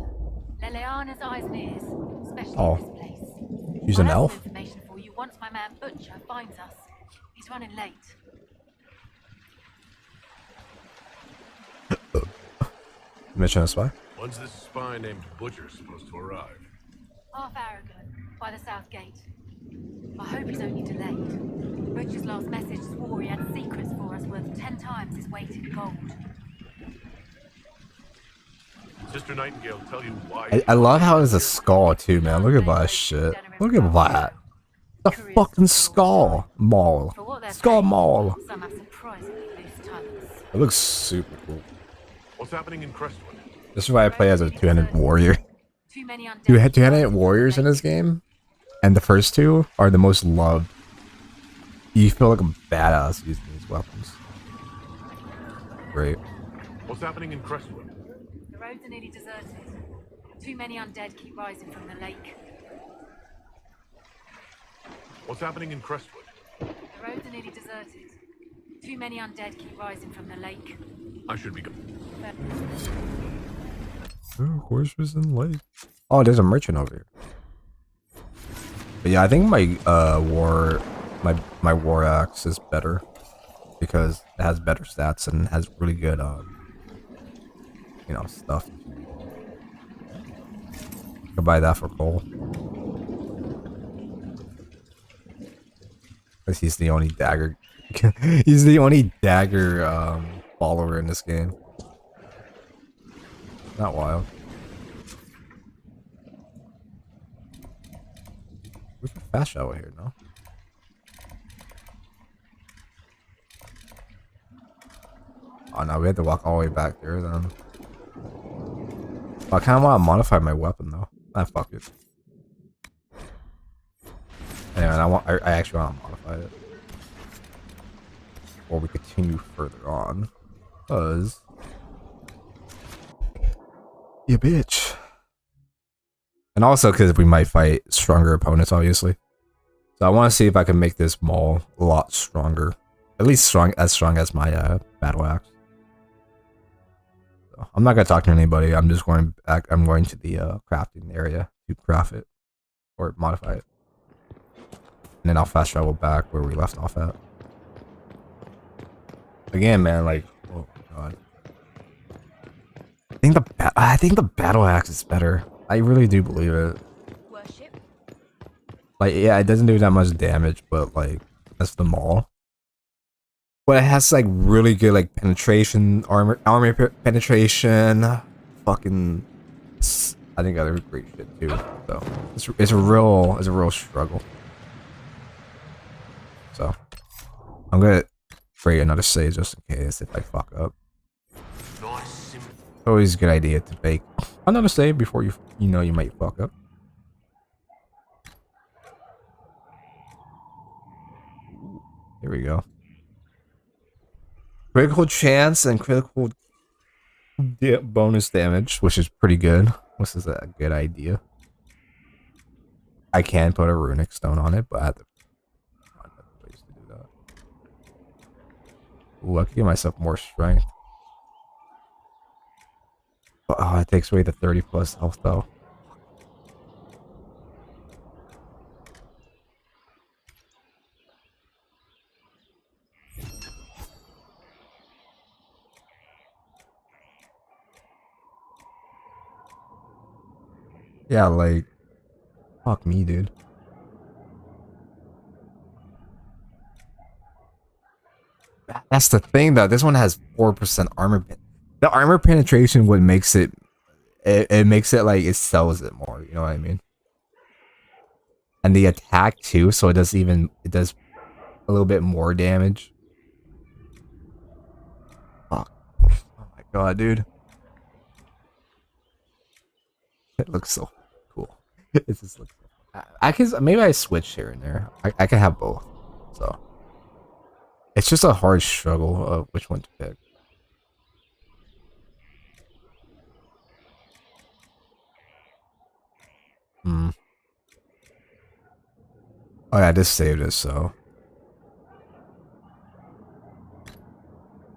Leleana's eyes and ears, especially Oh. this place. She's an I have elf? some information for you once my man Butcher finds us. He's running late. Mission of spy? When's this spy named Butcher supposed to arrive? Half hour ago, by the south gate. I hope he's only delayed. Butcher's last message swore he had secrets for us worth 10 times his weight in gold. Sister Nightingale tell you why? I love how it's a skull too, man. Look at that shit. Look at that. The fucking skull maul. Skull maul. Some have surprisingly loose tongues. It looks super cool. What's happening in Crestwood? This is why I play as a two-handed warrior. Too many undead. You had two-handed warriors in this game, and the first two are the most loved. You feel like a badass using these weapons. Great. What's happening in Crestwood? The roads are nearly deserted. Too many undead keep rising from the lake. What's happening in Crestwood? The roads are nearly deserted. Too many undead keep rising from the lake. I should be going. Oh, horses in lake. Oh, there's a merchant over here. But yeah, I think my my war axe is better because it has better stats and has really good you know, stuff. I could buy that for Cole. Because he's the only dagger he's the only dagger follower in this game. Not wild. We can fast travel here, no? Oh no, we have to walk all the way back there then. I kind of want to modify my weapon though. Ah, fuck it. Anyway, I actually want to modify it. Or we continue further on. Because Yeah, bitch. And also because we might fight stronger opponents, obviously. So I want to see if I can make this maul a lot stronger. At least as strong as my battle axe. So I'm not gonna talk to anybody. I'm just going back. I'm going to the crafting area to craft it or modify it, and then I'll fast travel back where we left off at. Again, man, like, oh god, I think the battle axe is better. I really do believe it. Worship. Like, yeah, it doesn't do that much damage, but like that's the maul. But it has like really good like penetration, armor penetration, fucking. I think other great shit too. So it's a real struggle. So I'm gonna create another save just in case if I fuck up. Always a good idea to make another save before you know you might fuck up. Here we go. Critical chance and critical bonus damage, which is pretty good. This is a good idea. I can put a runic stone on it, but I have to find other ways to do that. Ooh, I can give myself more strength. Oh, it takes away the 30 plus health though. Yeah, like, fuck me, dude. That's the thing, though. This one has 4% armor. The armor penetration, what makes it, it makes it like it sells it more. You know what I mean? And the attack too, so it does a little bit more damage. Fuck. Oh my god, dude. It looks so cool. It just looks. I can maybe I switch here and there. I can have both. So it's just a hard struggle of which one to pick. Hmm. Oh yeah, I just saved it. So.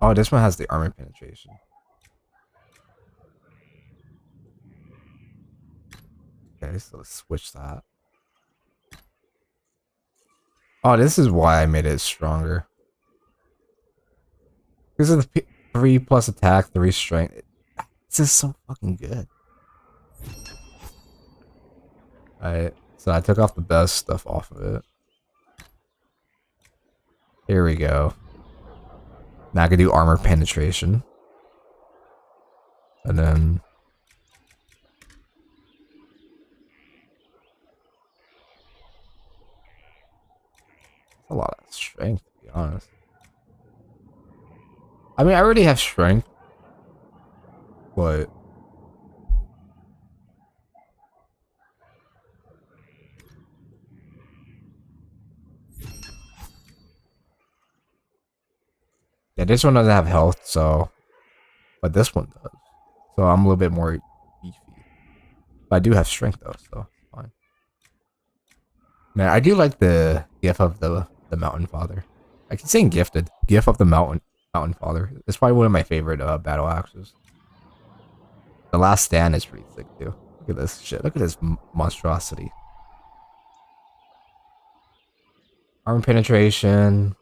Oh, this one has the armor penetration. Okay, so let's switch that. Oh, this is why I made it stronger. Because of the 3 plus attack, 3 strength. It's just so fucking good. Alright, so I took off the best stuff off of it. Here we go. Now I can do armor penetration. And then... a lot of strength, to be honest. I mean, I already have strength. But... yeah, this one doesn't have health, so... but this one does. So I'm a little bit more beefy. But I do have strength, though, so it's fine. Man, I do like the gif of the Mountain Father. I keep saying gifted. Gif of the Mountain Father. It's probably one of my favorite battle axes. The Last Stand is pretty sick, too. Look at this shit. Look at this monstrosity. Armor penetration,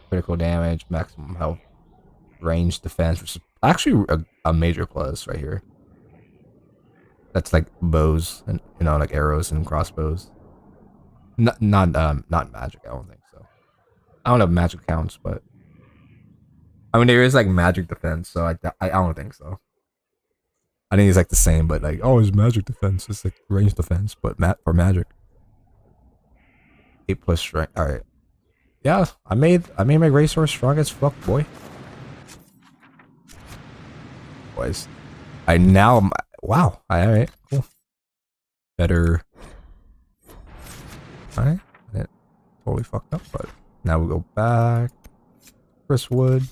critical damage, maximum health, range defense, which is actually a major plus right here. That's like bows and, you know, like arrows and crossbows. Not magic. I don't think so. I don't know if magic counts, but I mean there is like magic defense, so I don't think so. I think it's like the same, but like it's magic defense. It's like range defense, but for magic. 8 plus strength. All right. Yeah, I made my racehorse strong as fuck, boy. Boys, wow. All right, cool. Better. All right, it totally fucked up, but now we go back. Chris Wood.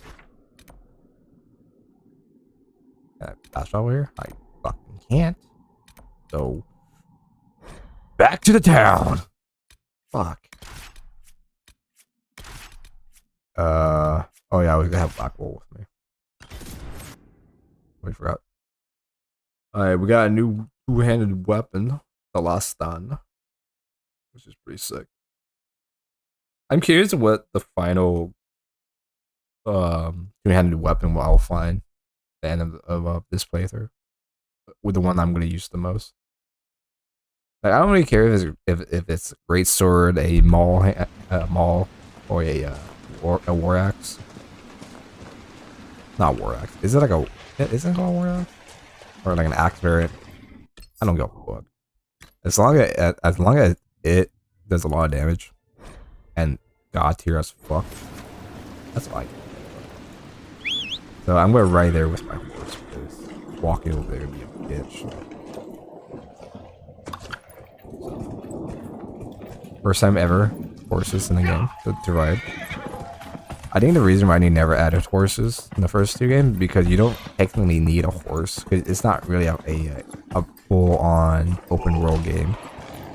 Fast travel here. I fucking can't. So back to the town. Fuck. Oh yeah, I was gonna have Black Wool with me. I forgot. Alright, we got a new two-handed weapon, the last stun, which is pretty sick. I'm curious what the final two-handed weapon I'll find at the end of this playthrough, with the one I'm gonna use the most. Like, I don't really care if it's a great sword, a maul, or a war axe. Not war axe. Is it like a? Isn't it called a war axe? Or like an axe variant? I don't give a fuck. As long as it does a lot of damage, and god tier as fuck, that's fine. So I'm going right there with my horse because walking over there would be a bitch. First time ever horses in the game to ride. I think the reason why they never added horses in the first two games because you don't technically need a horse because it's not really a full-on open world game.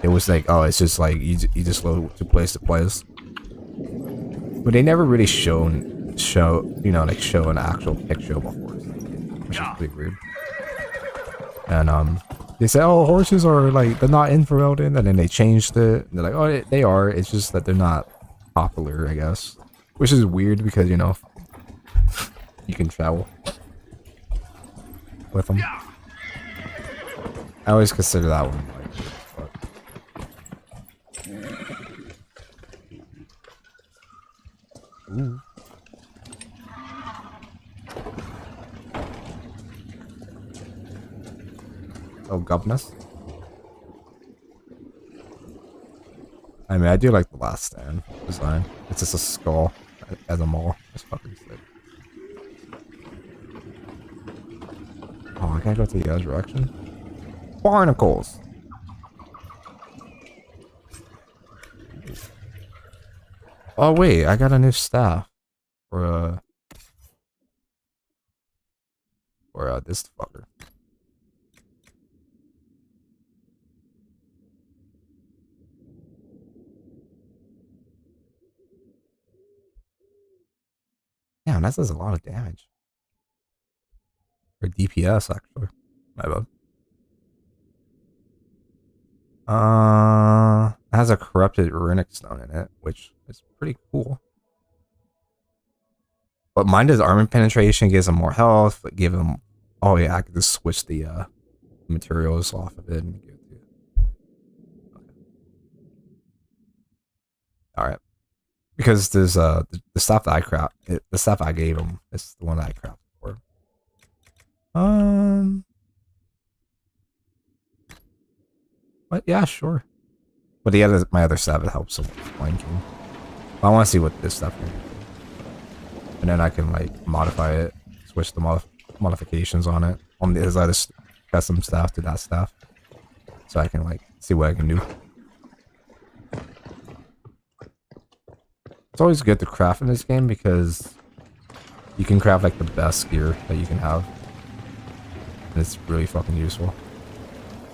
It was like, oh, it's just like you just go to place, but they never really show an actual picture of a horse, which is pretty weird. And they say, oh, horses are like they're not in Ferelden, and then they changed it. And they're like, oh, they are. It's just that they're not popular, I guess. Which is weird because, you know, you can travel with them. I always consider that one like, ooh. Oh, governess. I mean, I do like the last stand design. It's just a skull as a maul. It's fucking sick. Oh, I gotta go to the other direction. Barnacles! Oh wait, I got a new staff. For this fucker. Damn, that does a lot of damage. Or DPS, actually. My bad. It has a corrupted runic stone in it, which is pretty cool. But mine does armor penetration, gives him more health, but give him... Oh yeah, I could just switch the materials off of it and give it to you. Okay. Alright. Because there's the stuff that I craft, the stuff I gave him is the one that I crafted for. But yeah, sure. But my other stuff, it helps him with flanking. I want to see what this stuff is. And then I can like modify it, switch the modifications on it, on his other custom stuff to that stuff. So I can like see what I can do. It's always good to craft in this game because you can craft like the best gear that you can have. And it's really fucking useful.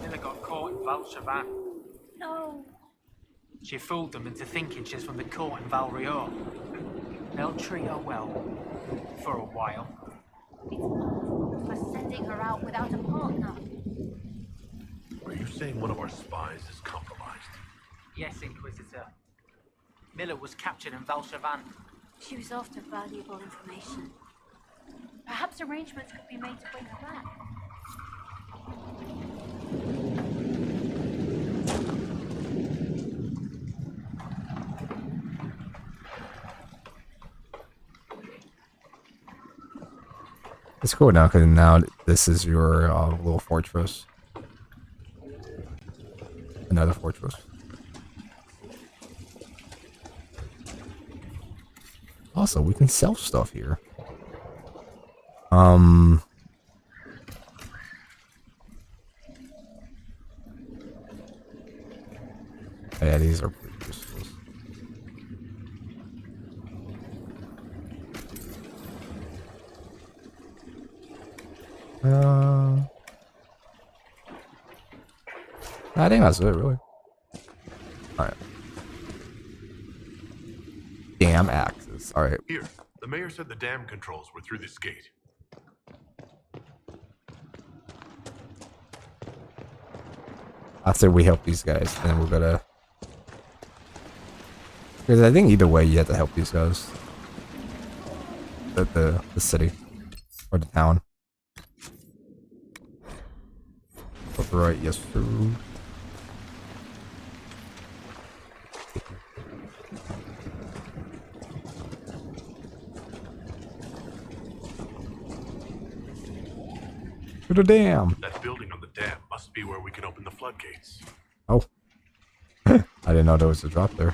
Nilla got caught in Valchavan. No. She fooled them into thinking she's from the court in Valrior. They'll treat her well. For a while. It's not for sending her out without a partner. Are you saying one of our spies is compromised? Yes, Inquisitor. Miller was captured in Valchavan. She was after valuable information. Perhaps arrangements could be made to bring her back. It's cool now because now this is your little fortress. Another fortress. Also, we can sell stuff here. Yeah, these are pretty useless. I think that's it, really. Alright. Dam axes. Alright. Here, the mayor said the dam controls were through this gate. After we help these guys, then we're gonna... Because I think either way you have to help these guys. The city. Or the town. Right, yes, sir. To the dam. That building on the dam must be where we can open the floodgates. Oh. I didn't know there was a drop there.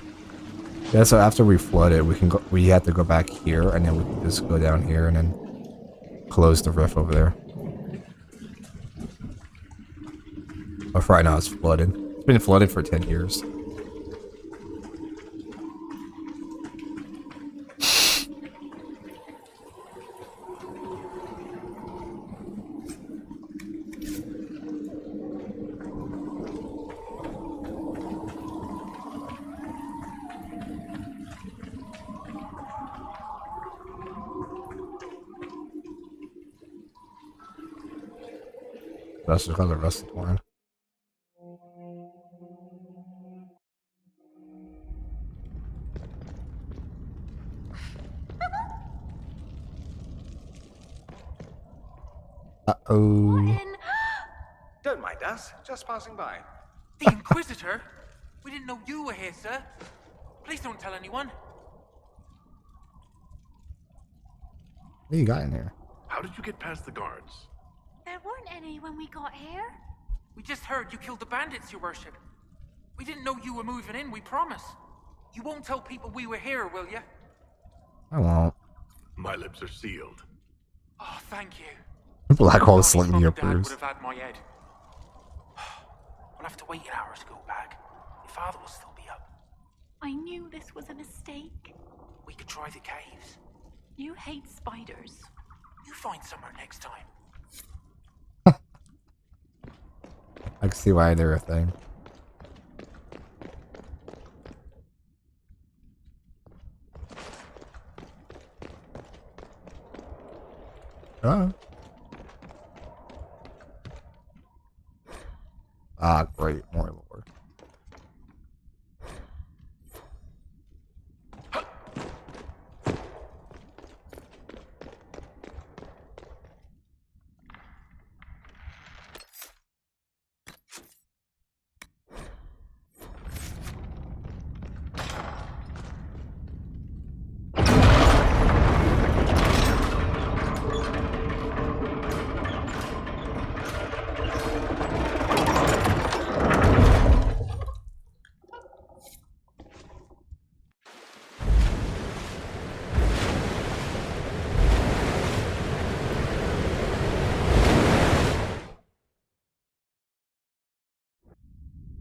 Yeah, so after we flood it, we can go. We have to go back here, and then we can just go down here and then close the rift over there. But for right now, it's flooded. It's been flooded for 10 years. That's because the rest of the one. Uh-oh. Don't mind us, just passing by. The Inquisitor? We didn't know you were here, sir. Please don't tell anyone. What you got in here? How did you get past the guards? There weren't any when we got here. We just heard you killed the bandits, your worship. We didn't know you were moving in, we promise. You won't tell people we were here, will you? I won't. My lips are sealed. Oh, thank you. Black hole Mum slightly and your Dad would bruise. have had my head. We'll have to wait an hour to go back. Your father will still be up. I knew this was a mistake. We could try the caves. You hate spiders. You find somewhere next time. I can see why they're a thing. Oh. Ah, great. More lore.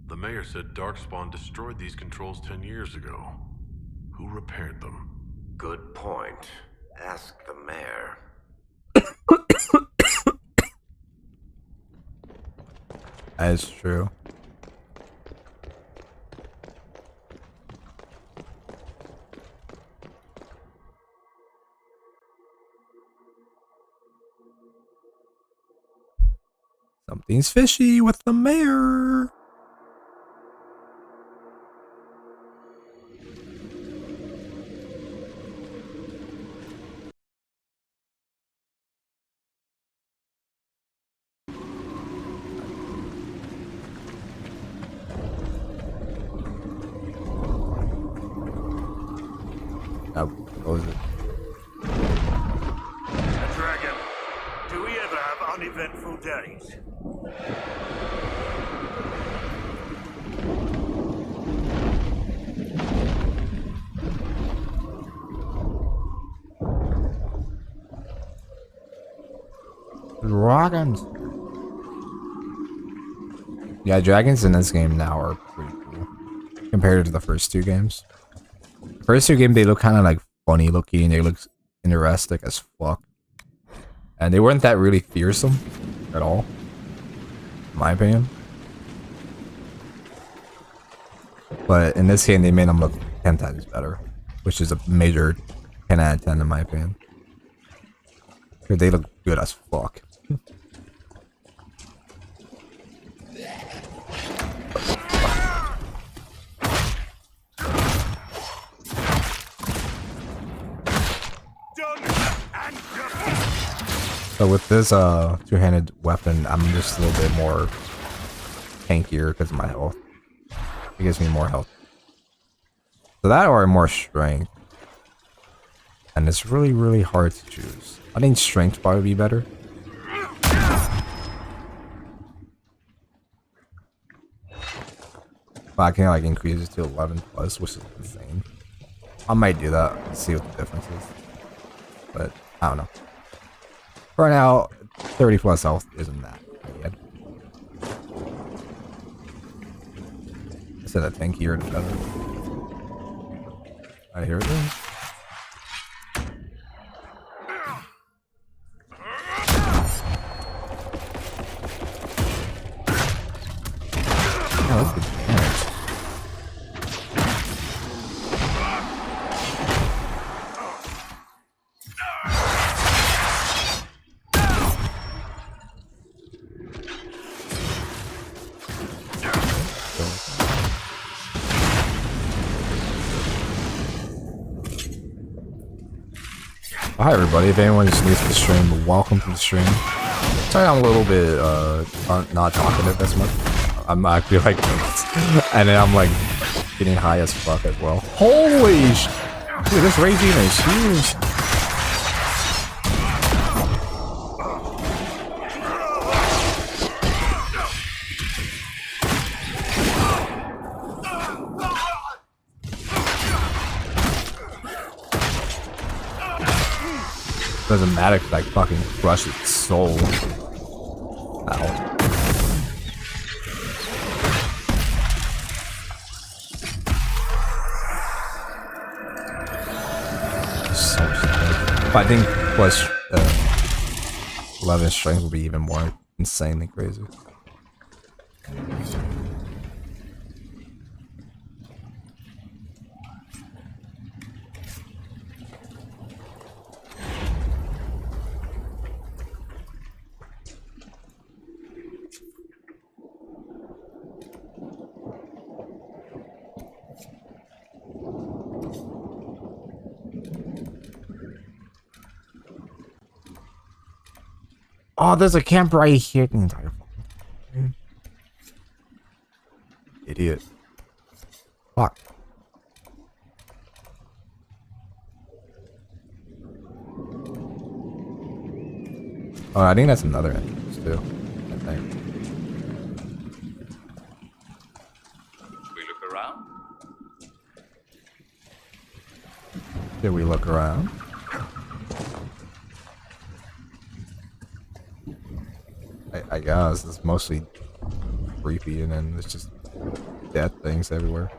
The mayor said Darkspawn destroyed these controls 10 years ago. Who repaired them? Good point. Ask the mayor. That is true. Something's fishy with the mayor. Now, what was it? Dragon, do we ever have uneventful days? Dragons. Yeah, dragons in this game now are pretty cool compared to the first two games. The first two games, they look kind of like funny looking. They look interesting as fuck, and they weren't that really fearsome at all, in my opinion. But in this game, they made them look 10 times better, which is a major 10 out of 10 in my opinion. They look good as fuck. So with this two-handed weapon, I'm just a little bit more tankier because of my health. It gives me more health. So that or more strength. And it's really, really hard to choose. I think strength would probably be better. But I can like increase it to 11 plus, which is insane. I might do that and see what the difference is. But I don't know. For now, 30 plus health isn't that bad. I said a tankier and better. Alright, here it is. Oh, that's good damage. Hi everybody, if anyone just new to the stream, welcome to the stream. Sorry I'm a little bit not talkative as much. I feel like and then I'm like getting high as fuck as well. Holy sh! Dude, this rage even is huge. Doesn't matter because I fucking crush its soul. Ow. But I think plus 11 strength will be even more insanely crazy. Oh, there's a camp right here. The entire fucking idiot. Fuck. Oh, I think that's another entrance too. I think. Should we look around? Should we look around? I guess it's mostly creepy, and then it's just death things everywhere.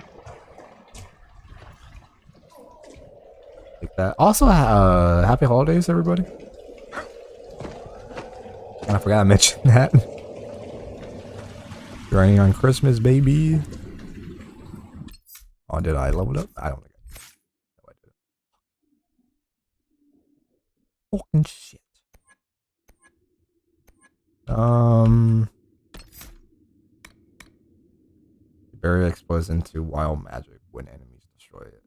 Like that. Also, happy holidays, everybody. I forgot to mention that. Grinding on Christmas, baby. Oh, did I level up? I don't think I did. No, I didn't. Fucking shit. The barrier explodes into wild magic when enemies destroy it.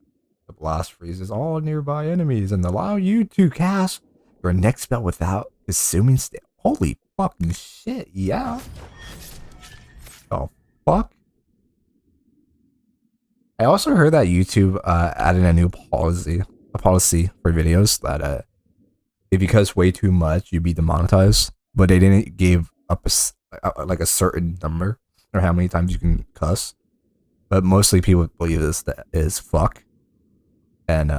The blast freezes all nearby enemies and allow you to cast your next spell without consuming stamina. Holy fucking shit, yeah. Oh, fuck. I also heard that YouTube added a new policy for videos that if you cuss way too much, you'd be demonetized. But they didn't give up like a certain number or how many times you can cuss. But mostly people believe this is fuck, and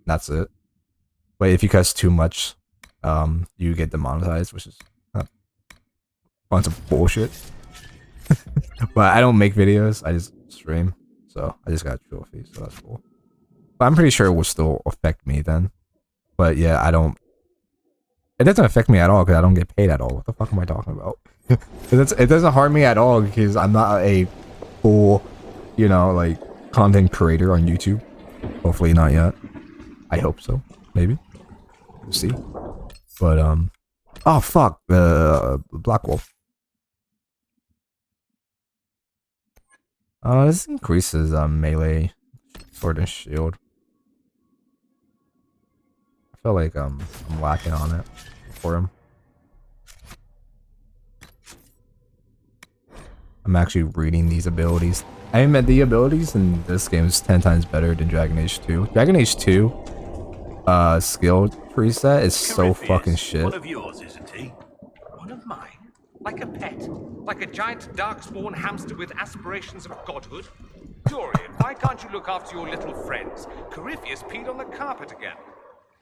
that's it. But if you cuss too much, you get demonetized, which is a bunch of bullshit. But I don't make videos; I just stream, so I just got a trophy, so that's cool. But I'm pretty sure it will still affect me then. But yeah, I don't. It doesn't affect me at all because I don't get paid at all. What the fuck am I talking about? It doesn't harm me at all because I'm not a full you know, like content creator on YouTube. Hopefully not yet. I hope so. Maybe. We'll see. But oh fuck, Black Wolf. This increases melee sword and shield. I feel like I'm lacking on it for him. I'm actually reading these abilities. I mean, the abilities in this game is 10 times better than Dragon Age 2. Dragon Age 2 skill preset is so fucking shit. One of yours, isn't he? One of mine? Like a pet? Like a giant darkspawn hamster with aspirations of godhood? Dorian, why can't you look after your little friends? Corypheus peed on the carpet again.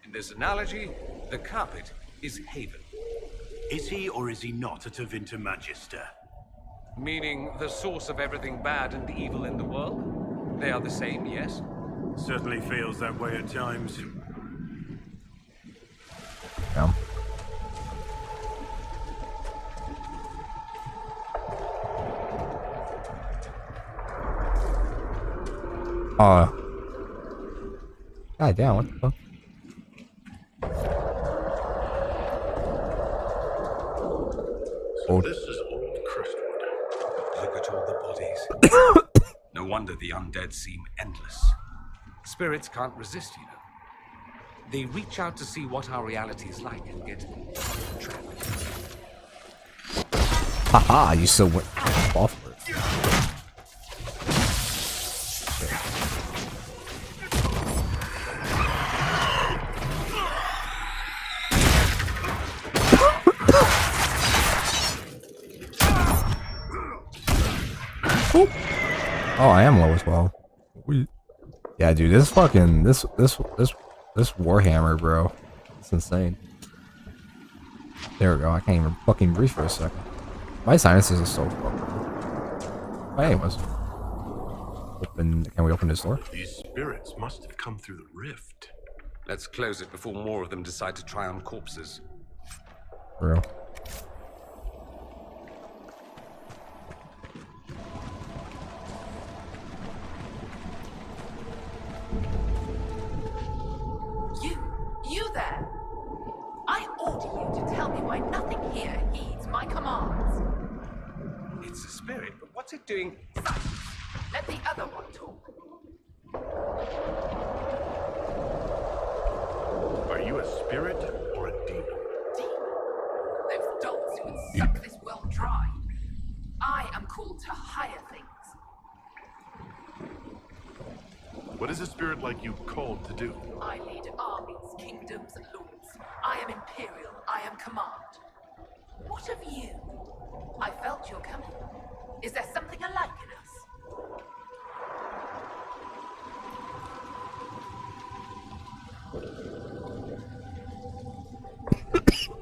In this analogy, the carpet is Haven. Is he or is he not a Tevinter Magister? Meaning the source of everything bad and evil in the world? They are the same, yes? Certainly feels that way at times. Yeah. God damn, what the fuck? So this is old Crestwood. Look at all the bodies. No wonder the undead seem endless. Spirits can't resist, you know. They reach out to see what our reality is like and get trapped. Haha, you still went off for it. Oh, I am low as well. Yeah, dude, this fucking this Warhammer, bro. It's insane. There we go. I can't even fucking breathe for a second. My sinuses are so fucked. But anyways, can we open this door? These spirits must have come through the rift. Let's close it before more of them decide to try on corpses. For real. You there! I order you to tell me why nothing here heeds my commands. It's a spirit, but what's it doing? Let the other one talk. Are you a spirit or a demon? Those dolts who would suck this world dry. I am called to higher things. What is a spirit like you called to do? I lead armies, kingdoms, and lords. I am imperial. I am command. What of you? I felt your coming. Is there something alike in us?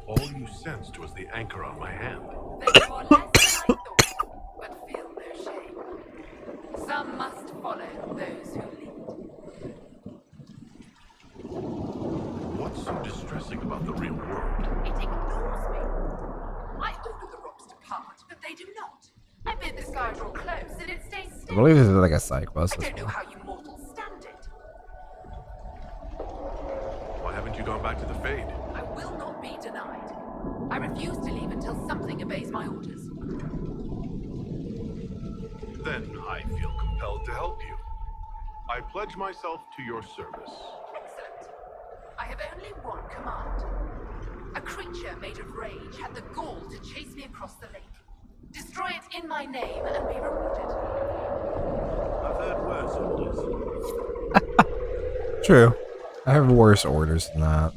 All you sensed was the anchor on my hand. Then you are less than I thought, but feel no shame. Some must follow those who lead. What's so distressing about the real world? It ignores me. I order the rocks to part, but they do not. I bid the sky draw close, and it stays I still. believe this is like a psych bus. I don't know how you mortals stand it. Why haven't you gone back to the Fade? I will not be denied. I refuse to leave until something obeys my orders. Then I feel compelled to help you. I pledge myself to your service. Excellent. I have only one command. A creature made of rage had the gall to chase me across the lake. Destroy it in my name and be rewarded. I've heard worse orders. True. I have worse orders than that.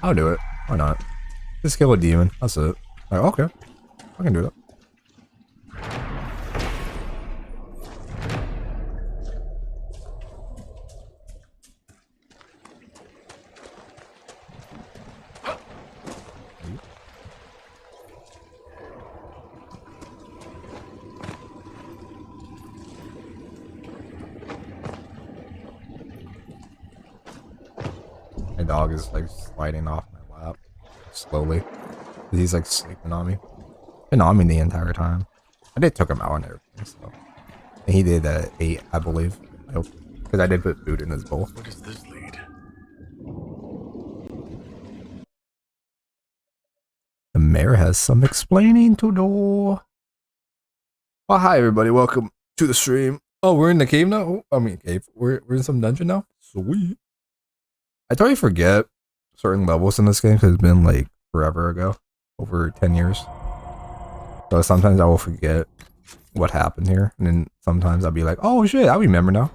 I'll do it. Why not? Just kill a demon. That's it. Like, okay. I can do that. My dog is like sliding off my lap slowly. He's like sleeping on me. Been on me the entire time. I did took him out and everything, so He did 8, I believe. I hope, because I did put food in his bowl. Where does this lead? The mayor has some explaining to do. Oh, hi everybody, welcome to the stream. Oh, we're in the cave now? Oh, I mean cave. We're in some dungeon now? Sweet. I totally forget certain levels in this game because it's been like forever ago. Over 10 years. So sometimes I will forget what happened here. And then sometimes I'll be like, oh shit, I remember now.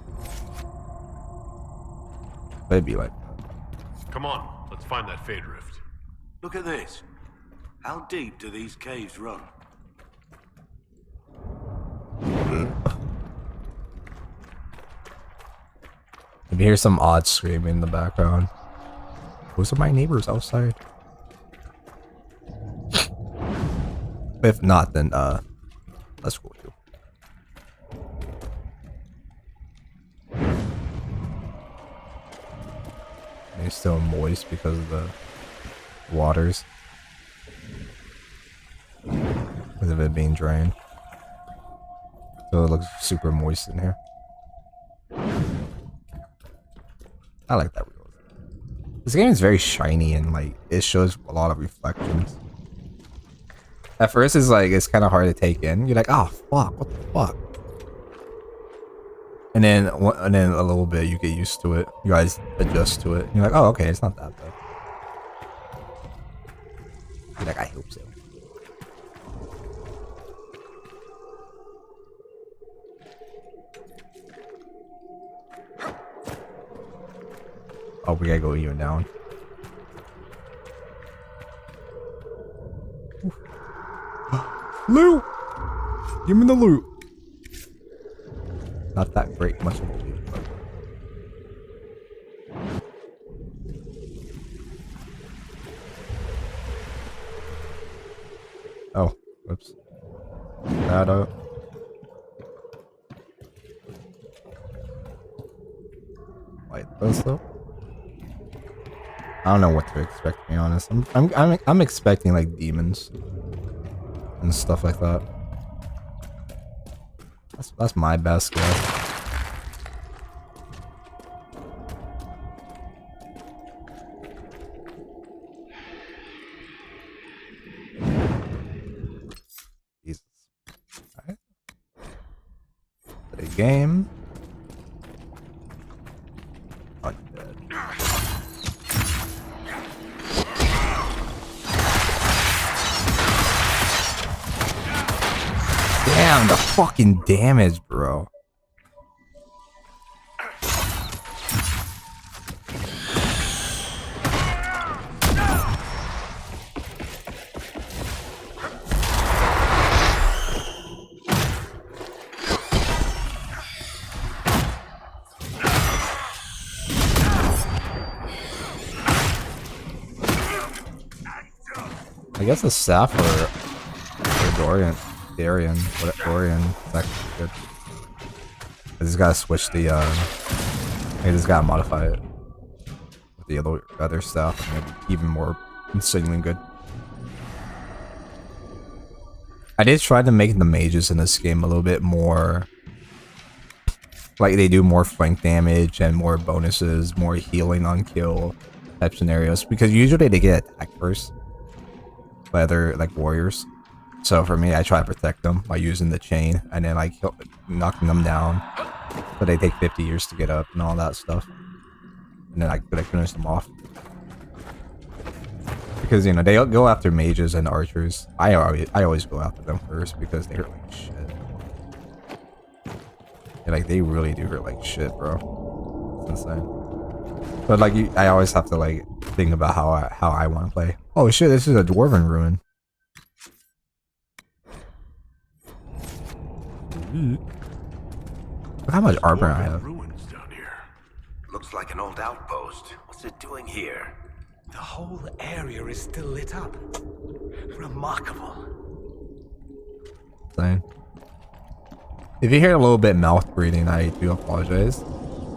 But it'd be like, Come on, let's find that Fade Rift. Look at this. How deep do these caves run? if you hear some odd screaming in the background, those are my neighbors outside. If not, then that's cool too. And it's still moist because of the waters. Because of it being drained. So it looks super moist in here. I like that realism. This game is very shiny and like it shows a lot of reflections. At first it's like it's kind of hard to take in. You're like, oh fuck, what the fuck? And then a little bit you get used to it. You guys adjust to it. You're like, oh okay, it's not that bad. You're like, I hope so. Oh, we gotta go even down. Loot! Give me the loot. Not that great much of a loot, but... Oh, whoops. That up. Light those though. I don't know what to expect, to be honest. I'm expecting like demons and stuff like that. That's my best guess. Jesus. Alright. Play game. Damn, the fucking damage, bro. I guess the staff for Dorian, it's actually good. I just gotta switch the I just gotta modify it with the other stuff and maybe even more insanely good. I did try to make the mages in this game a little bit more like they do more flank damage and more bonuses, more healing on kill type scenarios, because usually they get attacked first by other like warriors. So for me, I try to protect them by using the chain and then like knocking them down, so they take 50 years to get up and all that stuff, and then I could finish them off. Because you know they go after mages and archers. I always go after them first because they hurt like shit. And, like they really do hurt like shit, bro. It's insane. But like I always have to like think about how I want to play. Oh shit! This is a dwarven ruin. Look how much armor I have. Ruins down here. Looks like an old outpost. What's it doing here? The whole area is still lit up. Remarkable. Insane. If you hear a little bit mouth breathing, I do apologize.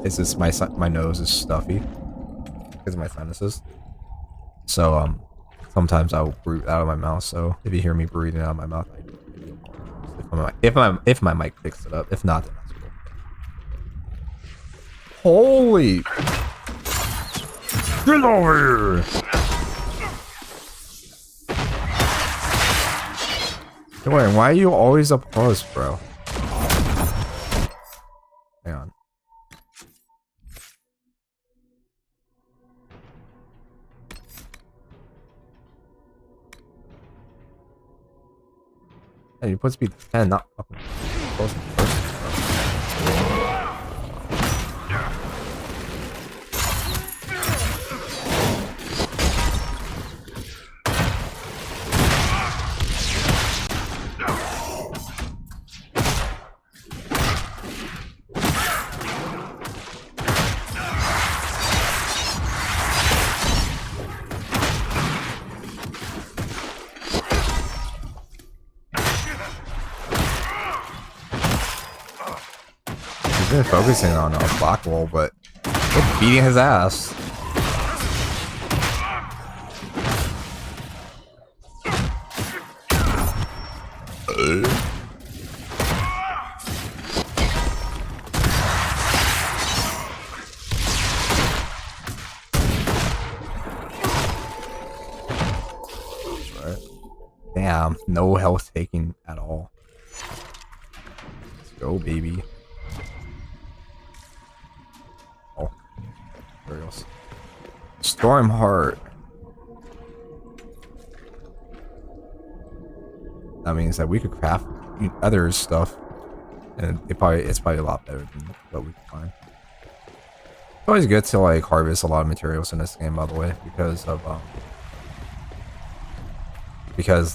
It's just my nose is stuffy because of my sinuses. So sometimes I'll breathe out of my mouth. So if you hear me breathing out of my mouth, I do apologize. if my mic picks it up. If not, then that's cool. Holy! Get over here! Wait, why are you always up close, bro? Hang on. Hey, you're supposed to be the 10, not fucking close to the person, bro. He's been focusing on Blackwell, but they're beating his ass. Right. Damn, no health taking at all. Let's go, baby. Oh, there he goes. Stormheart. That means that we could craft other stuff, and it's probably a lot better than what we can find. It's always good to like harvest a lot of materials in this game, by the way, because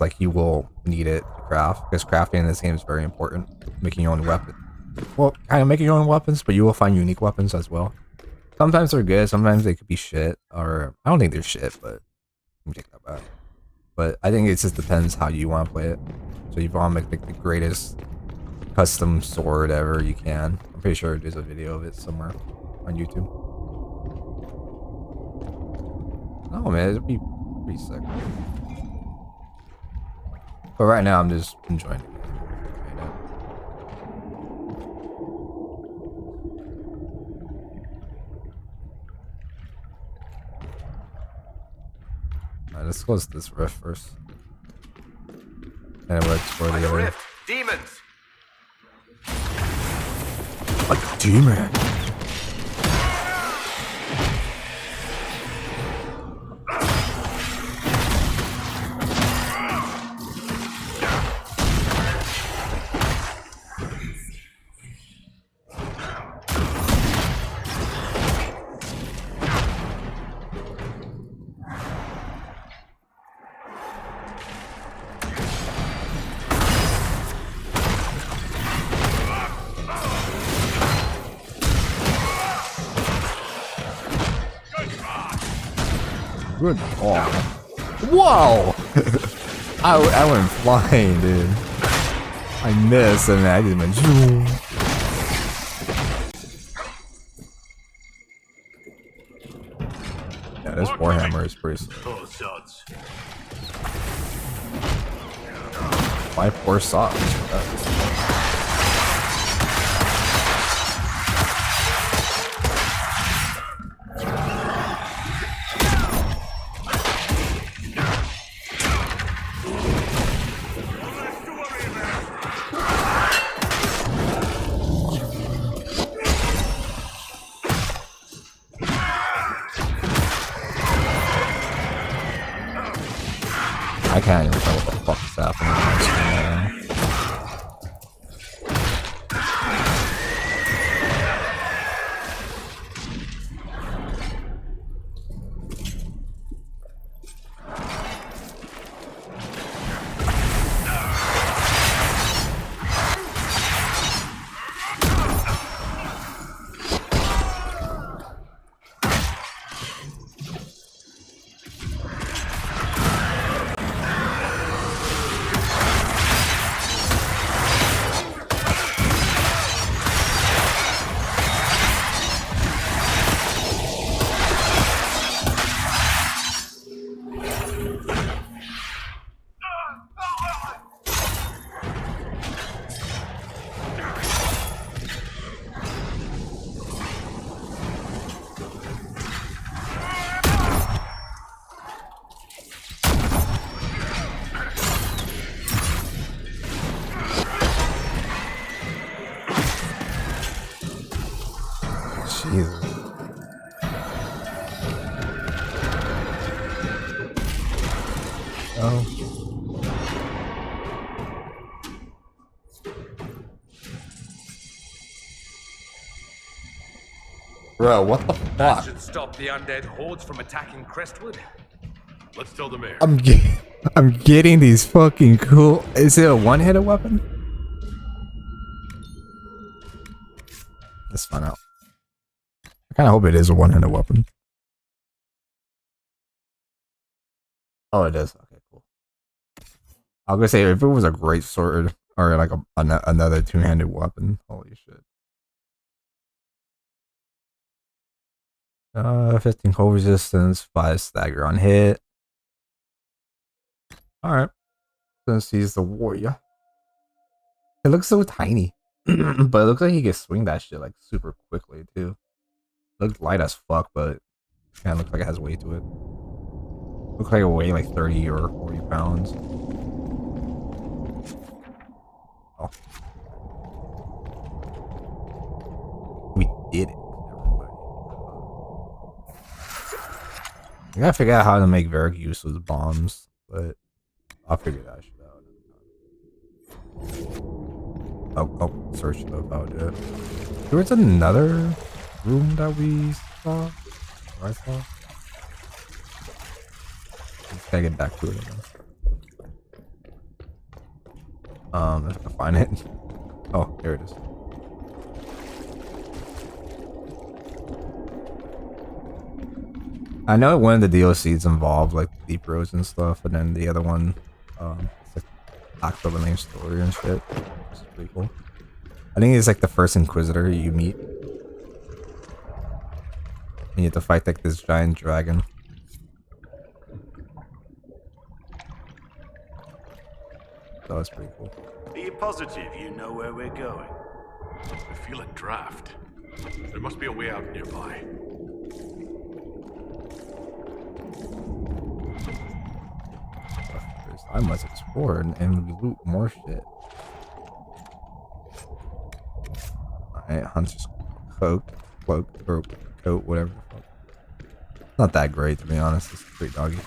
like you will need it to craft, because crafting in this game is very important. Making your own weapon, well, kind of making your own weapons, but you will find unique weapons as well. Sometimes they're good, sometimes they could be shit, or I don't think they're shit, but let me take that back. But I think it just depends how you want to play it. So you want to make like the greatest custom sword ever you can. I'm pretty sure there's a video of it somewhere on YouTube. Oh man, it'd be pretty sick. But right now I'm just enjoying it. Alright, let's close this rift first. And we'll explore the other. Rift, demons. Like a demon. Good. Oh. Whoa! I went flying, dude. I missed and I just went. Yeah, this warhammer is pretty slow. Why poor socks? I can't even tell what the fuck is happening. Oh. Bro, what the That fuck? should stop the undead hordes from attacking Crestwood. Let's tell the mayor. I'm getting these fucking cool. Is it a one-handed weapon? Let's find out. I kind of hope it is a one-handed weapon. Oh, it is. Okay, cool. I was gonna say if it was a great sword or like another two-handed weapon. Holy shit. 15 cold resistance, 5 stagger on hit. Alright. Since he's the warrior. It looks so tiny. But it looks like he can swing that shit like super quickly too. Looks light as fuck, but kind of looks like it has weight to it. Looks like it weigh like 30 or 40 pounds. Oh. We did it, everybody. I gotta figure out how to make Varric useless bombs, but I'll figure that shit out. I'll search about it. There was another room that we saw. Or I saw. Just gotta get back to it again. If I can find it. Oh, here it is. I know one of the DLCs involved like deep roads and stuff, and then the other one, it's like actual the main story and shit. Which is pretty cool. I think it's like the first Inquisitor you meet. And you have to fight like this giant dragon. So that's pretty cool. Are you positive you know where we're going? I feel a draft. There must be a way out nearby. I must explore and loot more shit. Alright, Hunter's cloak, or coat, whatever the fuck. Not that great, to be honest. It's pretty doggy.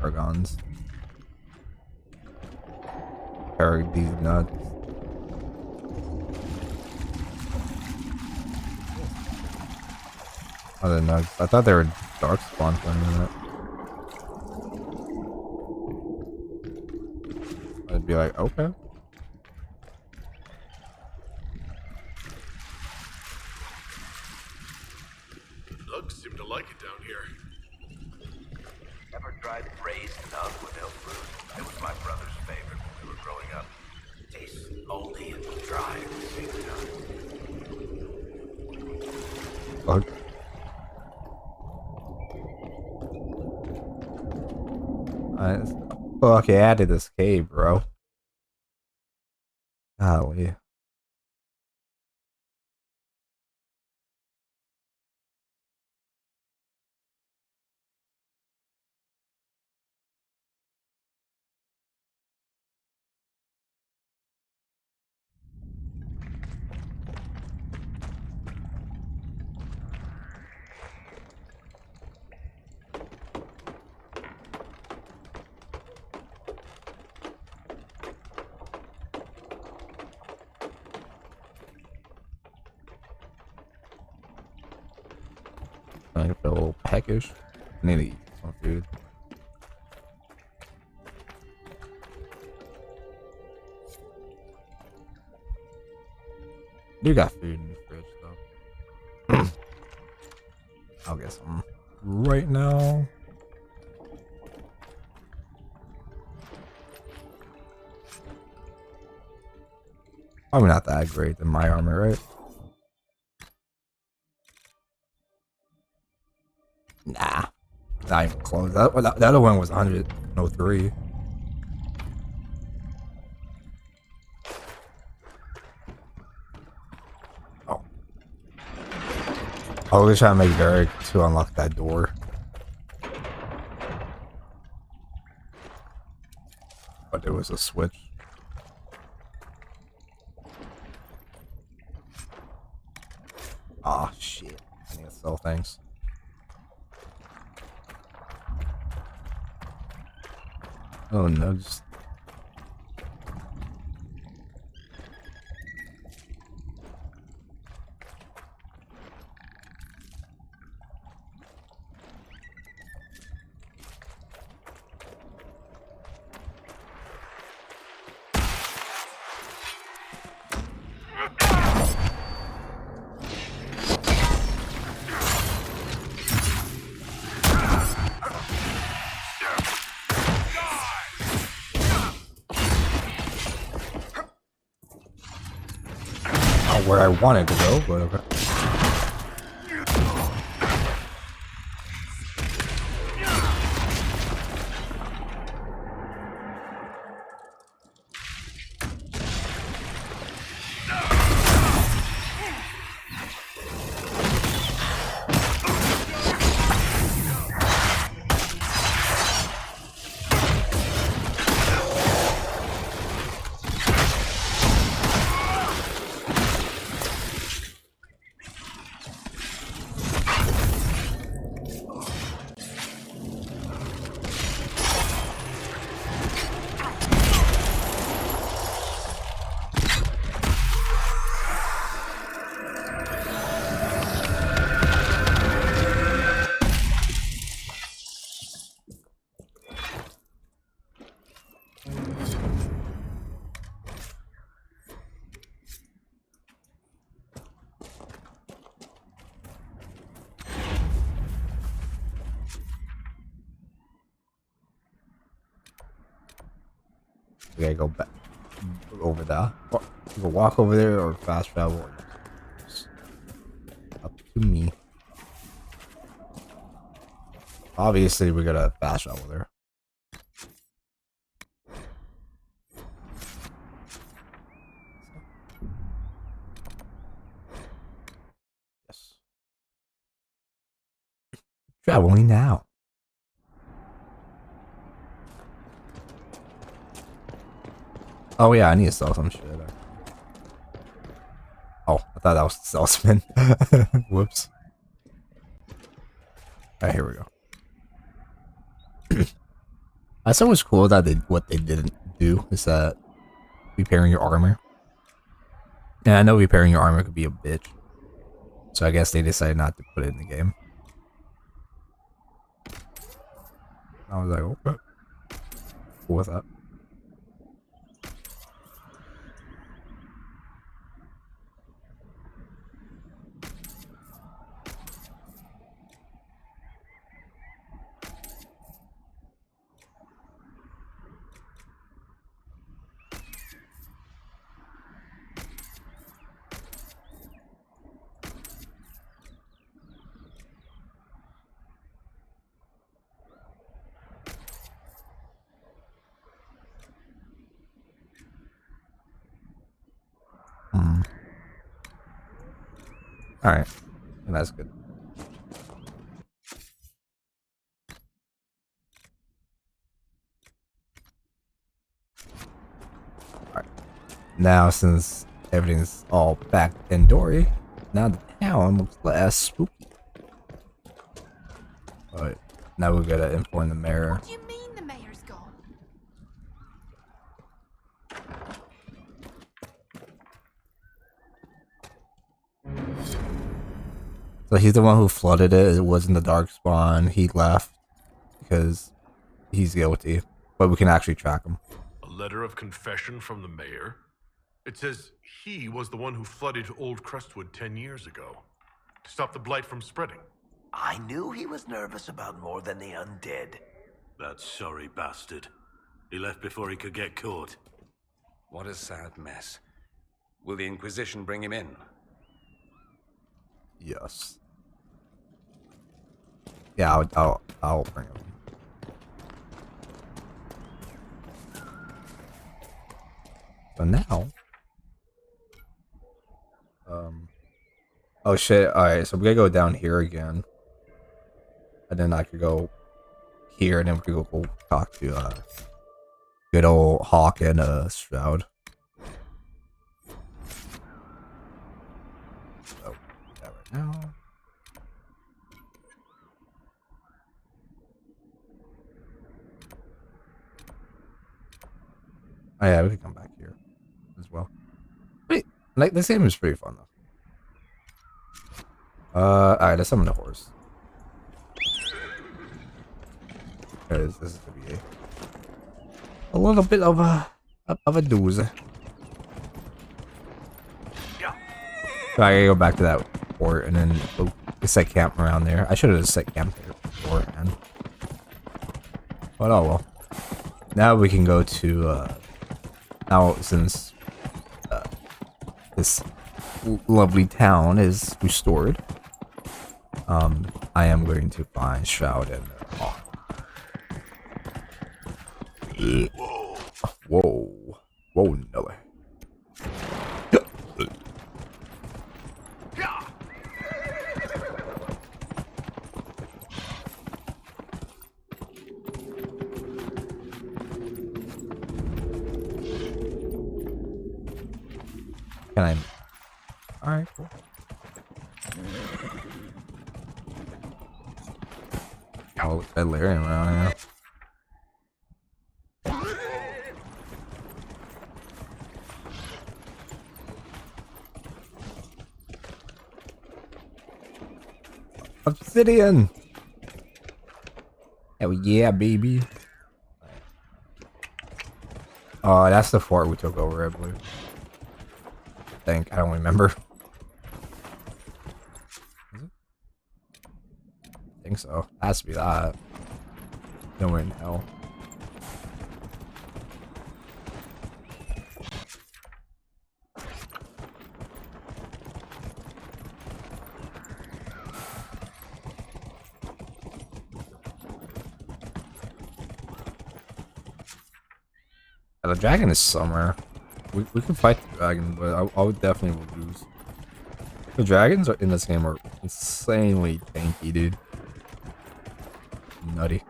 Argons. These nuts. Oh, they're nuts. I thought they were dark spawn for a minute. I'd be like, okay. Bugs seem to like it down here. Ever tried braised nug with elk fruit? It was my brother's favorite when we were growing up. Tastes moldy and dry at the same time. Bug. Fuck, I added this cave, bro. Golly. I feel a little peckish. I need to eat some food. You got food in the fridge though. I'll get some right now. Probably not that great in my armor, right? Nah, not even close. The other one was 103. Oh. I was trying to make Varric to unlock that door. But there was a switch. Ah, shit. I need to sell things. Oh no, just... Not where I wanted to go, but okay. We gotta go back over there. Or either walk over there or fast travel. It's up to me. Obviously, we gotta fast travel there. Yes. Traveling now. Oh yeah, I need to sell some shit. Oh, I thought that was the salesman. Whoops. Alright, here we go. I thought it was cool that what they didn't do is that repairing your armor. And I know repairing your armor could be a bitch. So I guess they decided not to put it in the game. I was like, okay. Cool with that. Alright. That's good. Alright. Now, since everything's all back in Dory, now the town looks less spooky. Alright. Now we gotta inform the mayor. What do you mean the mayor's gone? So he's the one who flooded it. It wasn't the dark spawn. He left because he's guilty. But we can actually track him. A letter of confession from the mayor? It says he was the one who flooded Old Crestwood 10 years ago to stop the blight from spreading. I knew he was nervous about more than the undead. That sorry bastard. He left before he could get caught. What a sad mess. Will the Inquisition bring him in? Yes. Yeah, I'll bring him. So now, oh shit! All right, so we gotta go down here again, and then I could go here, and then we could go talk to Good old Hawk and Shroud. So, do that right now. Oh yeah, we can come back here as well. Wait, like this game is pretty fun though. Alright, let's summon the horse. This is gonna be a little bit of a doozy. So I gotta go back to that port and then set camp around there. I should have set camp there beforehand. But oh well. Now we can go to now since this lovely town is restored. I am going to find Shroud and Hawk. Whoa. Whoa, Nelly. Can I? Alright, cool. Oh, that Larian around now. Obsidian! Hell yeah, baby. Oh, that's the fort we took over, I believe. I don't remember. Is it? I think so. Has to be that. No way in hell. The dragon is somewhere. We can fight the dragon, but I would definitely lose. The dragons in this game are insanely tanky, dude. Nutty.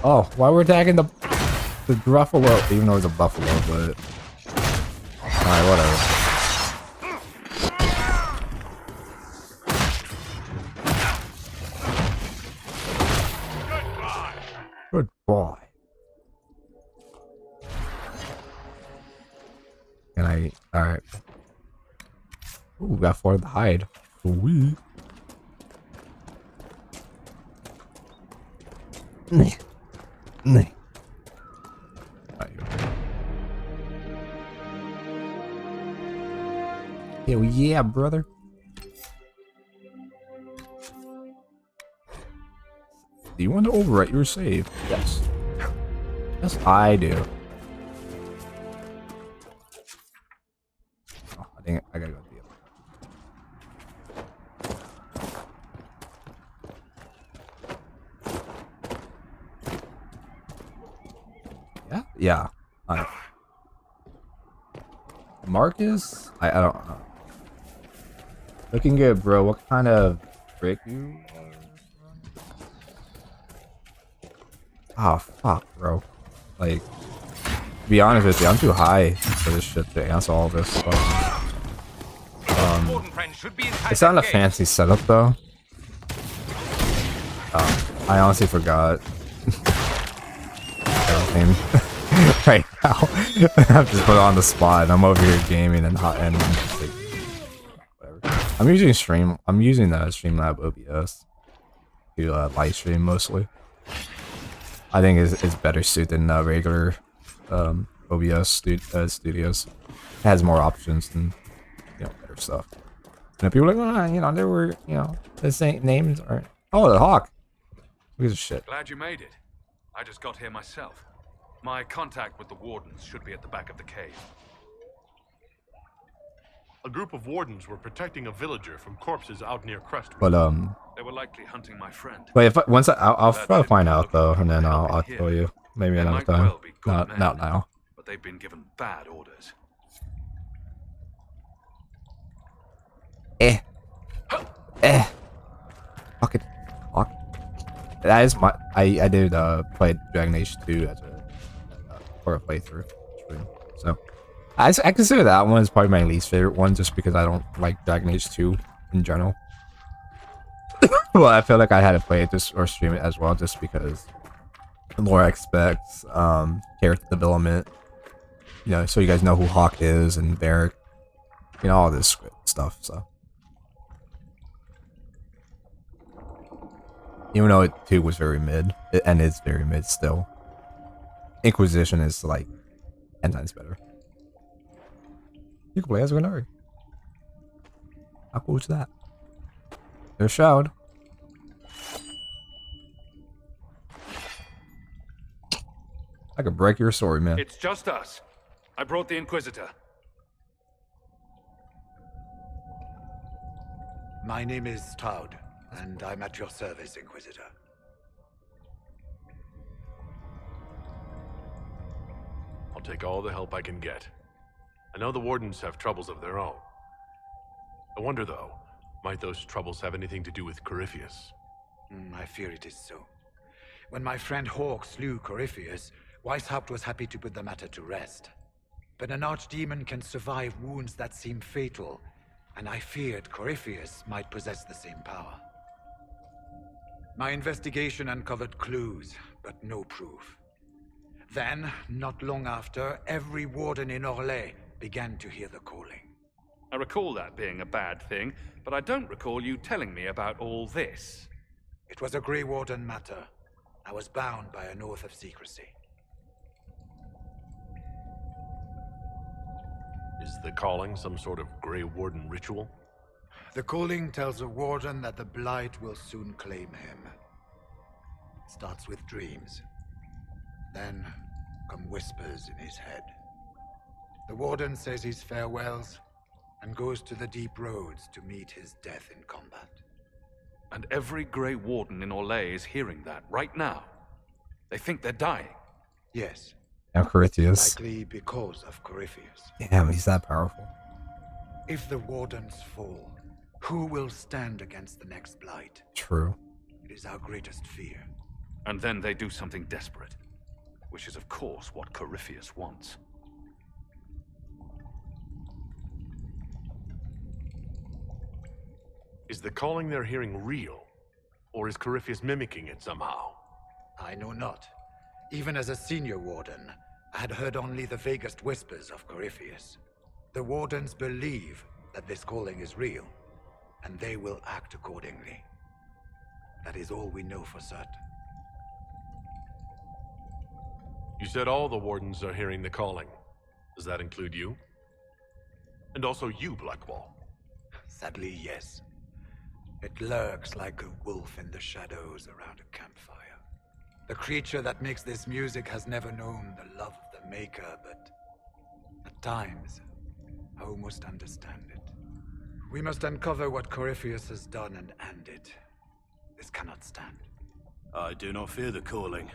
Oh, why we're attacking the Gruffalo, even though it's a buffalo, but alright, whatever. Good boy. Can I? Alright. Ooh, got 4 of the hide. Wee. Hell yeah, brother. Do you want to overwrite your save? Yes. Yes, I do. Oh, I think I gotta go deal. Yeah? Yeah. Marcus? I don't know. Looking good, bro. What kind of brick you are? Oh, fuck, bro. Like, to be honest with you, I'm too high for this shit to answer all this stuff. It's not a fancy setup, though. I honestly forgot everything right now. I'm just put on the spot, and I'm over here gaming and I'm just like, I'm using Streamlab OBS to live stream mostly. I think it's better suited than regular OBS studios. It has more options and better stuff. And people are like, oh, there were the same names are. Oh, the Hawk. Who gives a shit? Glad you made it. I just got here myself. My contact with the wardens should be at the back of the cave. A group of wardens were protecting a villager from corpses out near Crestwood. But They were likely hunting my friend. but if I'll try to find out though, and then I'll tell you maybe another time. Not now. But they've been given bad orders. Fucking fuck. That is my. I did play Dragon Age 2 as for a playthrough stream. So I consider that one as probably my least favorite one, just because I don't like Dragon Age 2 in general. Well, I feel like I had to play it just or stream it as well, just because lore aspects, character development. You know, so you guys know who Hawk is and Barrick. You know, all this stuff. So. Even though it too was very mid, and it's very mid still. Inquisition is like 10 times better. You can play as QUNARI. How cool is that? There's Shroud. I could break your sword, man. It's just us. I brought the Inquisitor. My name is Stroud, and I'm at your service, Inquisitor. I'll take all the help I can get. I know the wardens have troubles of their own. I wonder, though, might those troubles have anything to do with Corypheus? I fear it is so. When my friend Hawk slew Corypheus, Weishaupt was happy to put the matter to rest. But an archdemon can survive wounds that seem fatal, and I feared Corypheus might possess the same power. My investigation uncovered clues, but no proof. Then, not long after, every warden in Orlais began to hear the calling. I recall that being a bad thing, but I don't recall you telling me about all this. It was a Grey Warden matter. I was bound by an oath of secrecy. Is the calling some sort of Grey Warden ritual? The calling tells a warden that the Blight will soon claim him. It starts with dreams. Then come whispers in his head. The warden says his farewells and goes to the deep roads to meet his death in combat. And every Grey Warden in Orlais is hearing that right now. They think they're dying. Yes. Now Corypheus. Likely because of Corypheus. Damn, he's that powerful. If the wardens fall, who will stand against the next Blight? True. It is our greatest fear. And then they do something desperate, which is of course what Corypheus wants. Is the calling they're hearing real? Or is Corypheus mimicking it somehow? I know not. Even as a senior warden, I had heard only the vaguest whispers of Corypheus. The wardens believe that this calling is real, and they will act accordingly. That is all we know for certain. You said all the wardens are hearing the calling. Does that include you? And also you, Blackwall? Sadly, yes. It lurks like a wolf in the shadows around a campfire. The creature that makes this music has never known the love of the maker, but at times, I almost understand it. We must uncover what Corypheus has done and end it. This cannot stand. I do not fear the calling.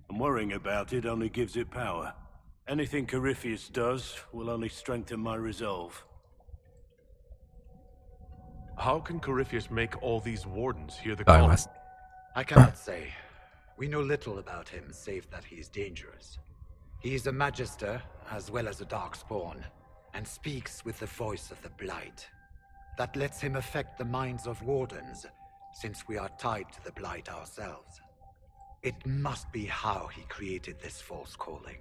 And worrying about it only gives it power. Anything Corypheus does will only strengthen my resolve. How can Corypheus make all these wardens hear the calling? I cannot say. We know little about him, save that he is dangerous. He is a Magister, as well as a Darkspawn, and speaks with the voice of the Blight. That lets him affect the minds of wardens, since we are tied to the Blight ourselves. It must be how he created this false calling.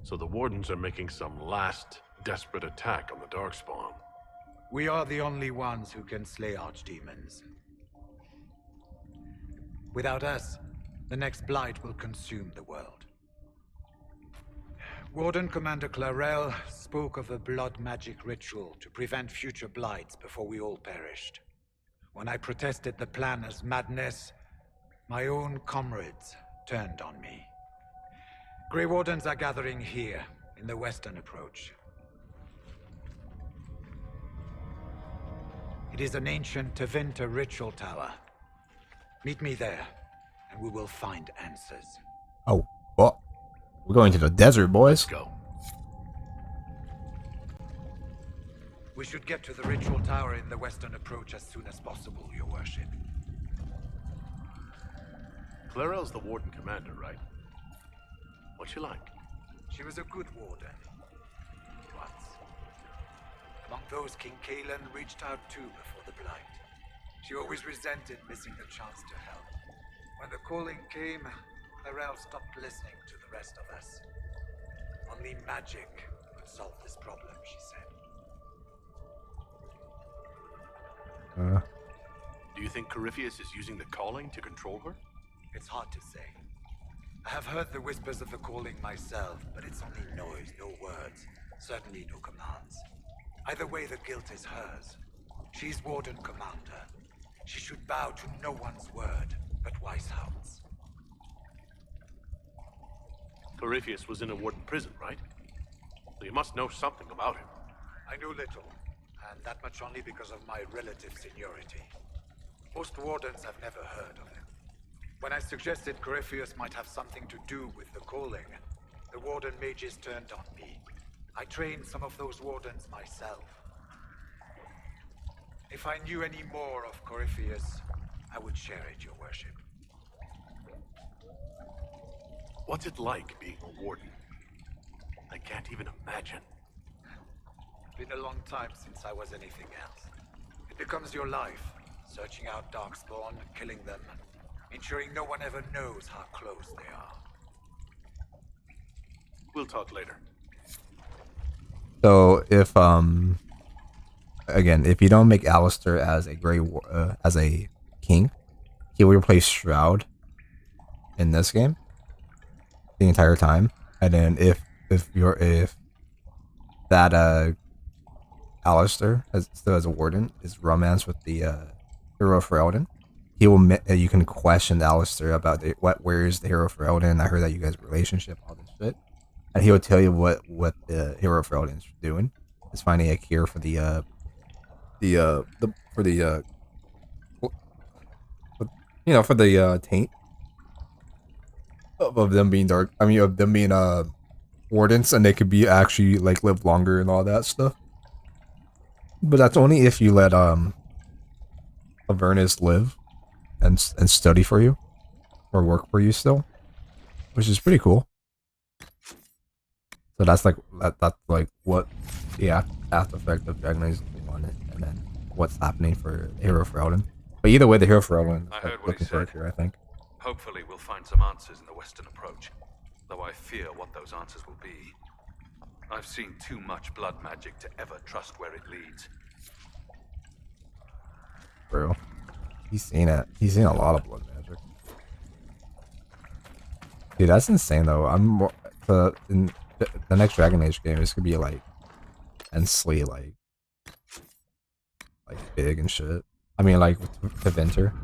So the wardens are making some last, desperate attack on the Darkspawn. We are the only ones who can slay archdemons. Without us, the next Blight will consume the world. Warden Commander Clarel spoke of a blood magic ritual to prevent future blights before we all perished. When I protested the plan as madness, my own comrades turned on me. Grey Wardens are gathering here, in the western approach. It is an ancient Tevinter ritual tower. Meet me there, and we will find answers. Oh, well, we're going to the desert, boys. Let's go. We should get to the ritual tower in the western approach as soon as possible, Your Worship. Clarel's the Warden Commander, right? What's she like? She was a good warden. Once. Among those King Kalen reached out to before the Blight. She always resented missing the chance to help. When the calling came, Clarel stopped listening to the rest of us. Only magic could solve this problem, she said. Do you think Corypheus is using the calling to control her? It's hard to say. I have heard the whispers of the calling myself, but it's only noise, no words. Certainly no commands. Either way, the guilt is hers. She's Warden Commander. She should bow to no one's word, but Weishaupt's. Corypheus was in a Warden prison, right? So you must know something about him. I know little, and that much only because of my relative seniority. Most Wardens have never heard of him. When I suggested Corypheus might have something to do with the calling, the Warden mages turned on me. I trained some of those Wardens myself. If I knew any more of Corypheus, I would share it, Your Worship. What's it like being a Warden? I can't even imagine. Been a long time since I was anything else. It becomes your life, searching out Darkspawn, killing them, ensuring no one ever knows how close they are. We'll talk later. So if again, if you don't make Alistair as a as a king, he will replace Shroud in this game the entire time. And then if that Alistair still as a warden is romance with the hero for Elden, he will you can question Alistair about where is the hero for Elden. I heard that you guys' relationship, all this shit, and he will tell you what the hero for Elden is doing. Is finding a cure for the taint of them being dark. I mean, of them being wardens, and they could be actually like live longer and all that stuff. But that's only if you let Avernus live and study for you or work for you still, which is pretty cool. So that's like what the after effect of Dragon Age 1 and then what's happening for the hero for Elden. But either way, the hero for Elden I is heard what looking he for a said. cure, I think. Hopefully we'll find some answers in the western approach, though I fear what those answers will be. I've seen too much blood magic to ever trust where it leads. Bro, he's seen it. He's seen a lot of blood magic. Dude, that's insane though. In the next Dragon Age game, this could be like immensely like big and shit. I mean, like with the Venter.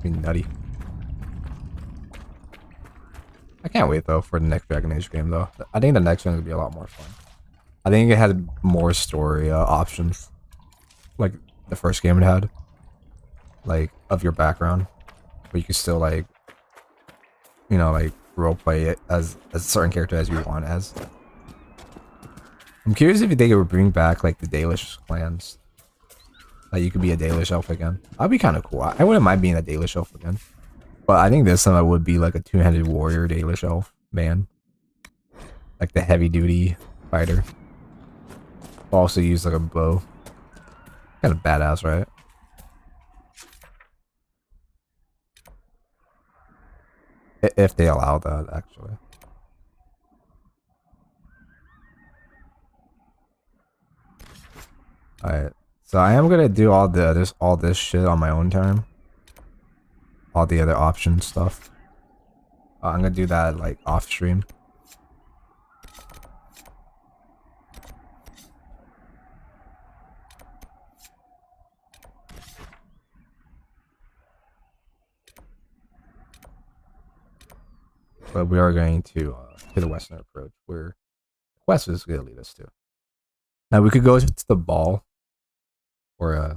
Be nutty. I can't wait though for the next Dragon Age game though. I think the next one will be a lot more fun. I think it had more story options, like the first game it had, like of your background, but you could still like, you know, like roleplay it as a certain character as you want as. I'm curious if they would bring back like the Dalish clans. Like you could be a Dalish elf again. That'd be kind of cool. I wouldn't mind being a Dalish elf again. But I think this time I would be like a two-handed warrior Dalish elf man. Like the heavy duty fighter. Also use like a bow. Kind of badass, right? If they allow that, actually. Alright. So I am gonna do all this shit on my own time. All the other option stuff. I'm gonna do that like off stream. But we are going to the western approach where Quest is going to lead us to. Now we could go to the ball or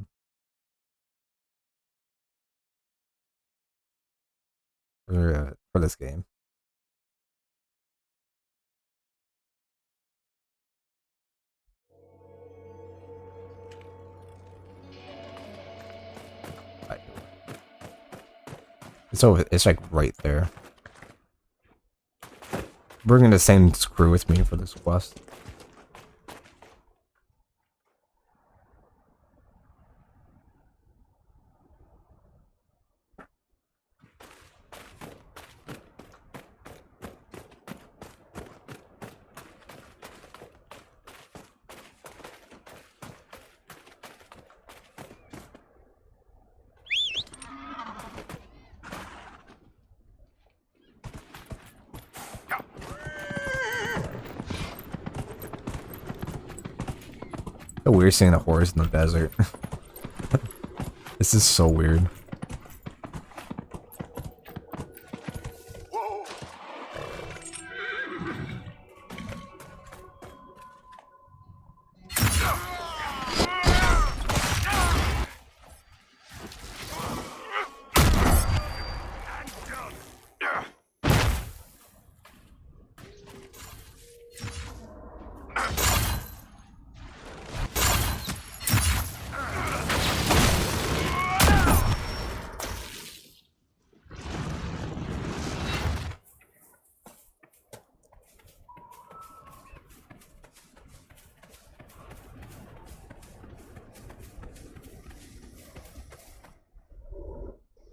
for this game. It's like right there. Bringing the same crew with me for this quest. So weird seeing the horse in the desert. This is so weird.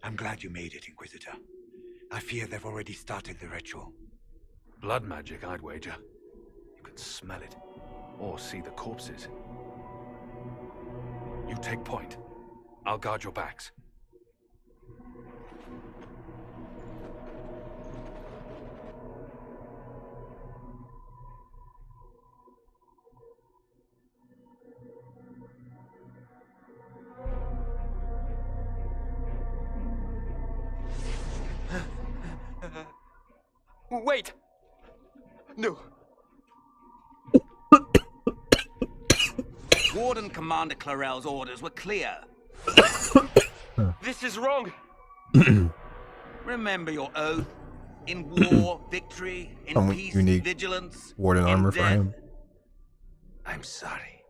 I'm glad you made it, Inquisitor. I fear they've already started the ritual. Blood magic, I'd wager. You can smell it, or see the corpses. You take point. I'll guard your backs. Wait! No. Warden Commander Clarel's orders were clear. This is wrong. Remember your oath. In war, victory. In Some peace, unique vigilance. warden in armor for death. him. I'm sorry.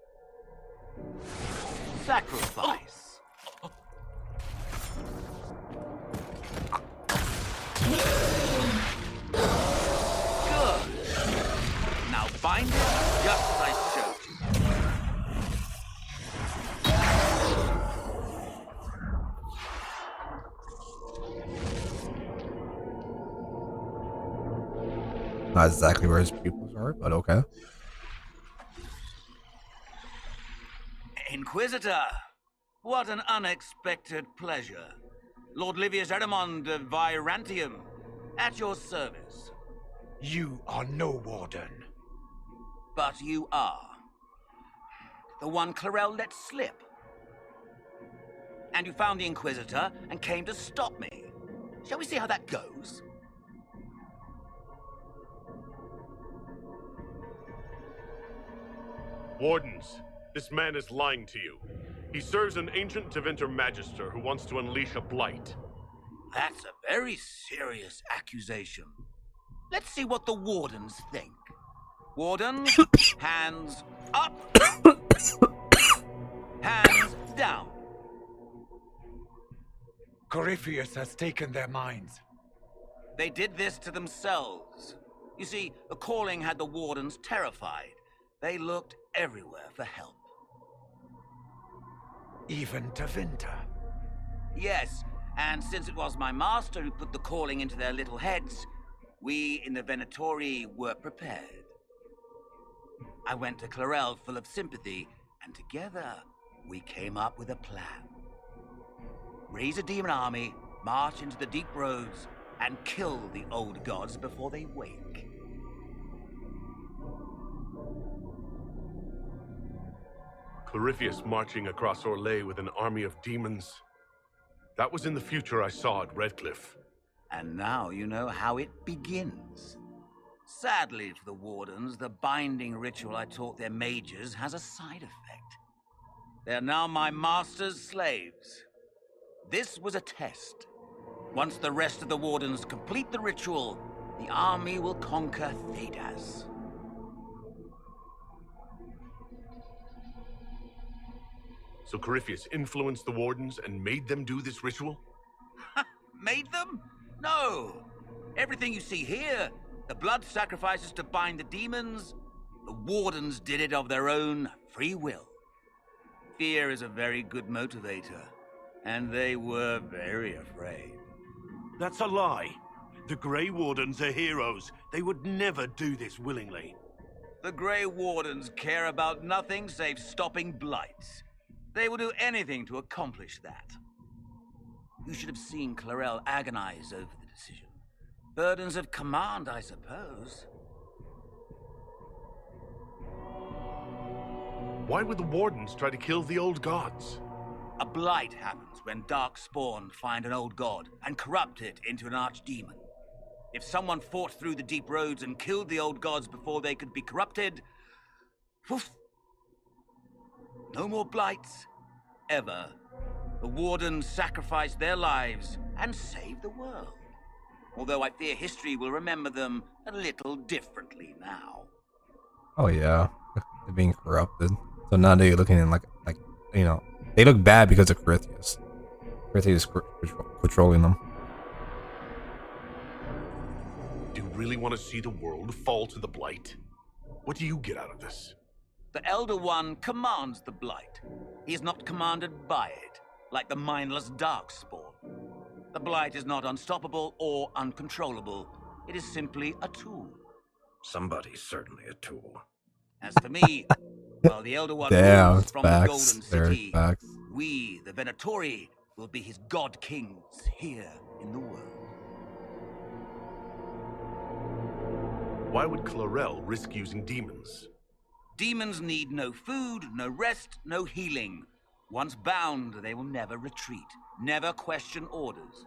Sacrifice. Good. Now bind it just as I showed you. Not exactly where his pupils are, but okay. Inquisitor, what an unexpected pleasure. Lord Livius Erimond of Virantium, at your service. You are no warden. But you are. The one Clarel let slip. And you found the Inquisitor and came to stop me. Shall we see how that goes? Wardens, this man is lying to you. He serves an ancient Tevinter Magister who wants to unleash a blight. That's a very serious accusation. Let's see what the Wardens think. Wardens, hands up. Hands down. Corypheus has taken their minds. They did this to themselves. You see, the calling had the Wardens terrified. They looked everywhere for help. Even Tevinter. Yes, and since it was my master who put the calling into their little heads, we in the Venatori were prepared. I went to Clarel full of sympathy, and together we came up with a plan. Raise a demon army, march into the deep roads, and kill the old gods before they wake. Corypheus marching across Orlais with an army of demons. That was in the future I saw at Redcliffe. And now you know how it begins. Sadly for the Wardens, the binding ritual I taught their mages has a side effect. They're now my master's slaves. This was a test. Once the rest of the Wardens complete the ritual, the army will conquer Thedas. So Corypheus influenced the Wardens and made them do this ritual? Made them? No. Everything you see here, the blood sacrifices to bind the demons, the Wardens did it of their own free will. Fear is a very good motivator, and they were very afraid. That's a lie. The Grey Wardens are heroes. They would never do this willingly. The Grey Wardens care about nothing save stopping blights. They will do anything to accomplish that. You should have seen Clarel agonize over the decision. Burdens of command, I suppose. Why would the Wardens try to kill the old gods? A blight happens when dark spawn find an old god and corrupt it into an archdemon. If someone fought through the deep roads and killed the old gods before they could be corrupted, poof, no more blights, ever. The Wardens sacrificed their lives and saved the world. Although I fear history will remember them a little differently now. Oh yeah, they're being corrupted. So now they're looking in like you know, they look bad because of Corypheus. Corypheus is controlling them. Do you really want to see the world fall to the Blight? What do you get out of this? The Elder One commands the Blight. He is not commanded by it, like the mindless Darkspawn. The Blight is not unstoppable or uncontrollable. It is simply a tool. Somebody's certainly a tool. As for me, while the Elder One Damn, rules it's from facts. the Golden City, Facts. we, the Venatori, will be his god kings here in the world. Why would Clarel risk using demons? Demons need no food, no rest, no healing. Once bound, they will never retreat, never question orders.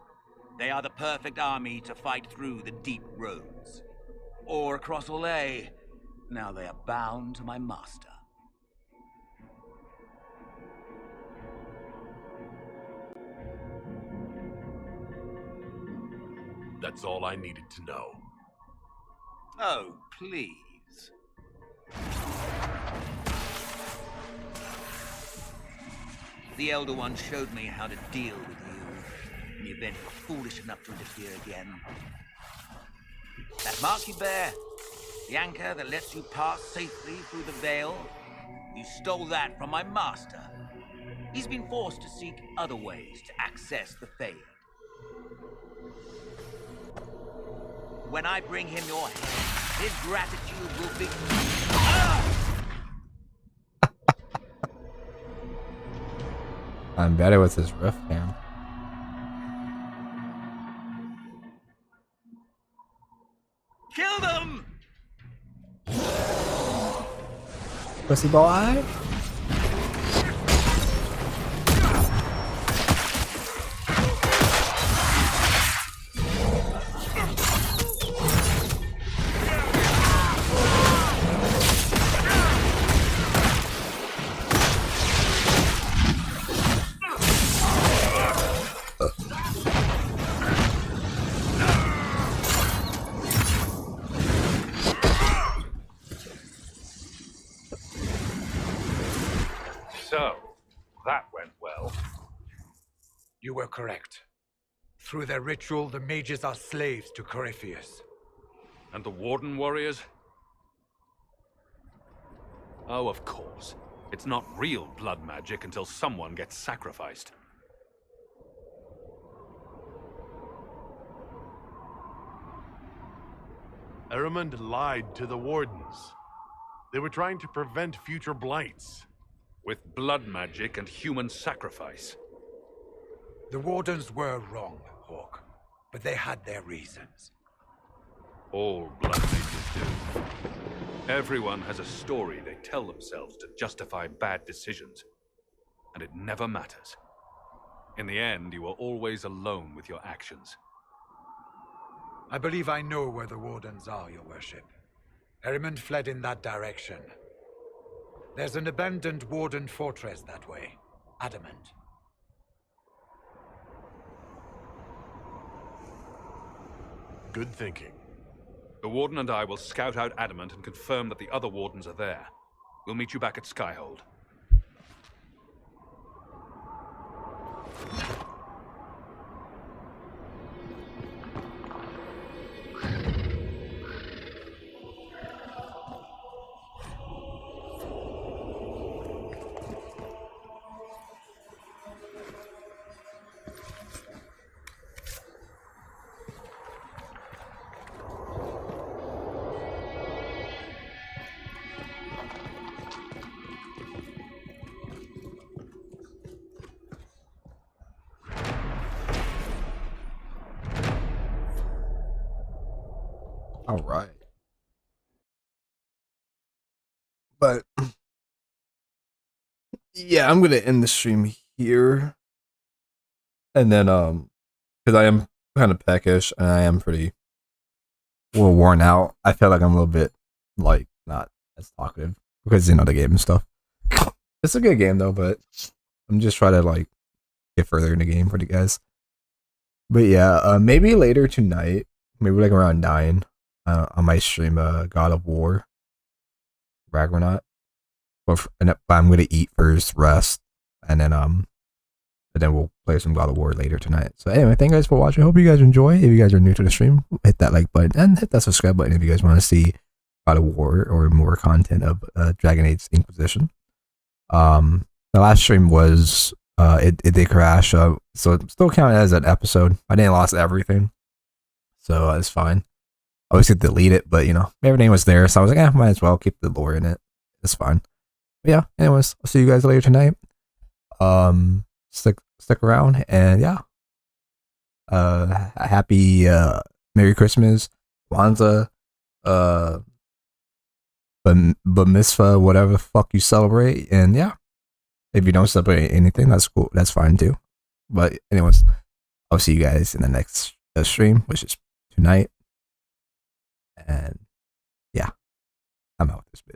They are the perfect army to fight through the deep roads. Or across Orlais. Now they are bound to my master. That's all I needed to know. Oh, please. The Elder One showed me how to deal with you in the event you were foolish enough to interfere again. That mark you bear, the anchor that lets you pass safely through the veil, you stole that from my master. He's been forced to seek other ways to access the Fade. When I bring him your head, his gratitude will be... I'm better with this rift cam. Kill them! Pussy boy. So, that went well. You were correct. Through their ritual, the mages are slaves to Corypheus. And the Warden warriors? Oh, of course. It's not real blood magic until someone gets sacrificed. Eramund lied to the Wardens. They were trying to prevent future blights. With blood magic and human sacrifice. The Wardens were wrong, Hawk. but they had their reasons. All blood mages do. Everyone has a story they tell themselves to justify bad decisions. And it never matters. In the end, you are always alone with your actions. I believe I know where the Wardens are, Your Worship. Erimond fled in that direction. There's an abandoned Warden fortress that way. Adamant. Good thinking. The Warden and I will scout out Adamant and confirm that the other Wardens are there. We'll meet you back at Skyhold. All right. But yeah, I'm gonna end the stream here, and then because I am kind of peckish and I am pretty well worn out. I feel like I'm a little bit like not as talkative because the game and stuff. It's a good game though, but I'm just trying to like get further in the game for you guys. But yeah, maybe later tonight, maybe like around 9. I might stream God of War Ragnarok, but I'm gonna eat first, rest, and then we'll play some God of War later tonight. So anyway, thank you guys for watching. I hope you guys enjoy. If you guys are new to the stream, hit that like button and hit that subscribe button if you guys want to see God of War or more content of Dragon Age Inquisition. The last stream was it did crash, so it still counted as an episode. I didn't lost everything, so it's fine. Obviously delete it, but everything was there, so I was like, might as well keep the lore in it. It's fine. But yeah, anyways, I'll see you guys later tonight. Stick around, and yeah. Happy Merry Christmas, Kwanzaa, Mitzvah, whatever the fuck you celebrate, and yeah. If you don't celebrate anything, that's cool. That's fine too. But anyways, I'll see you guys in the next stream, which is tonight. And yeah, I'm out with this bit.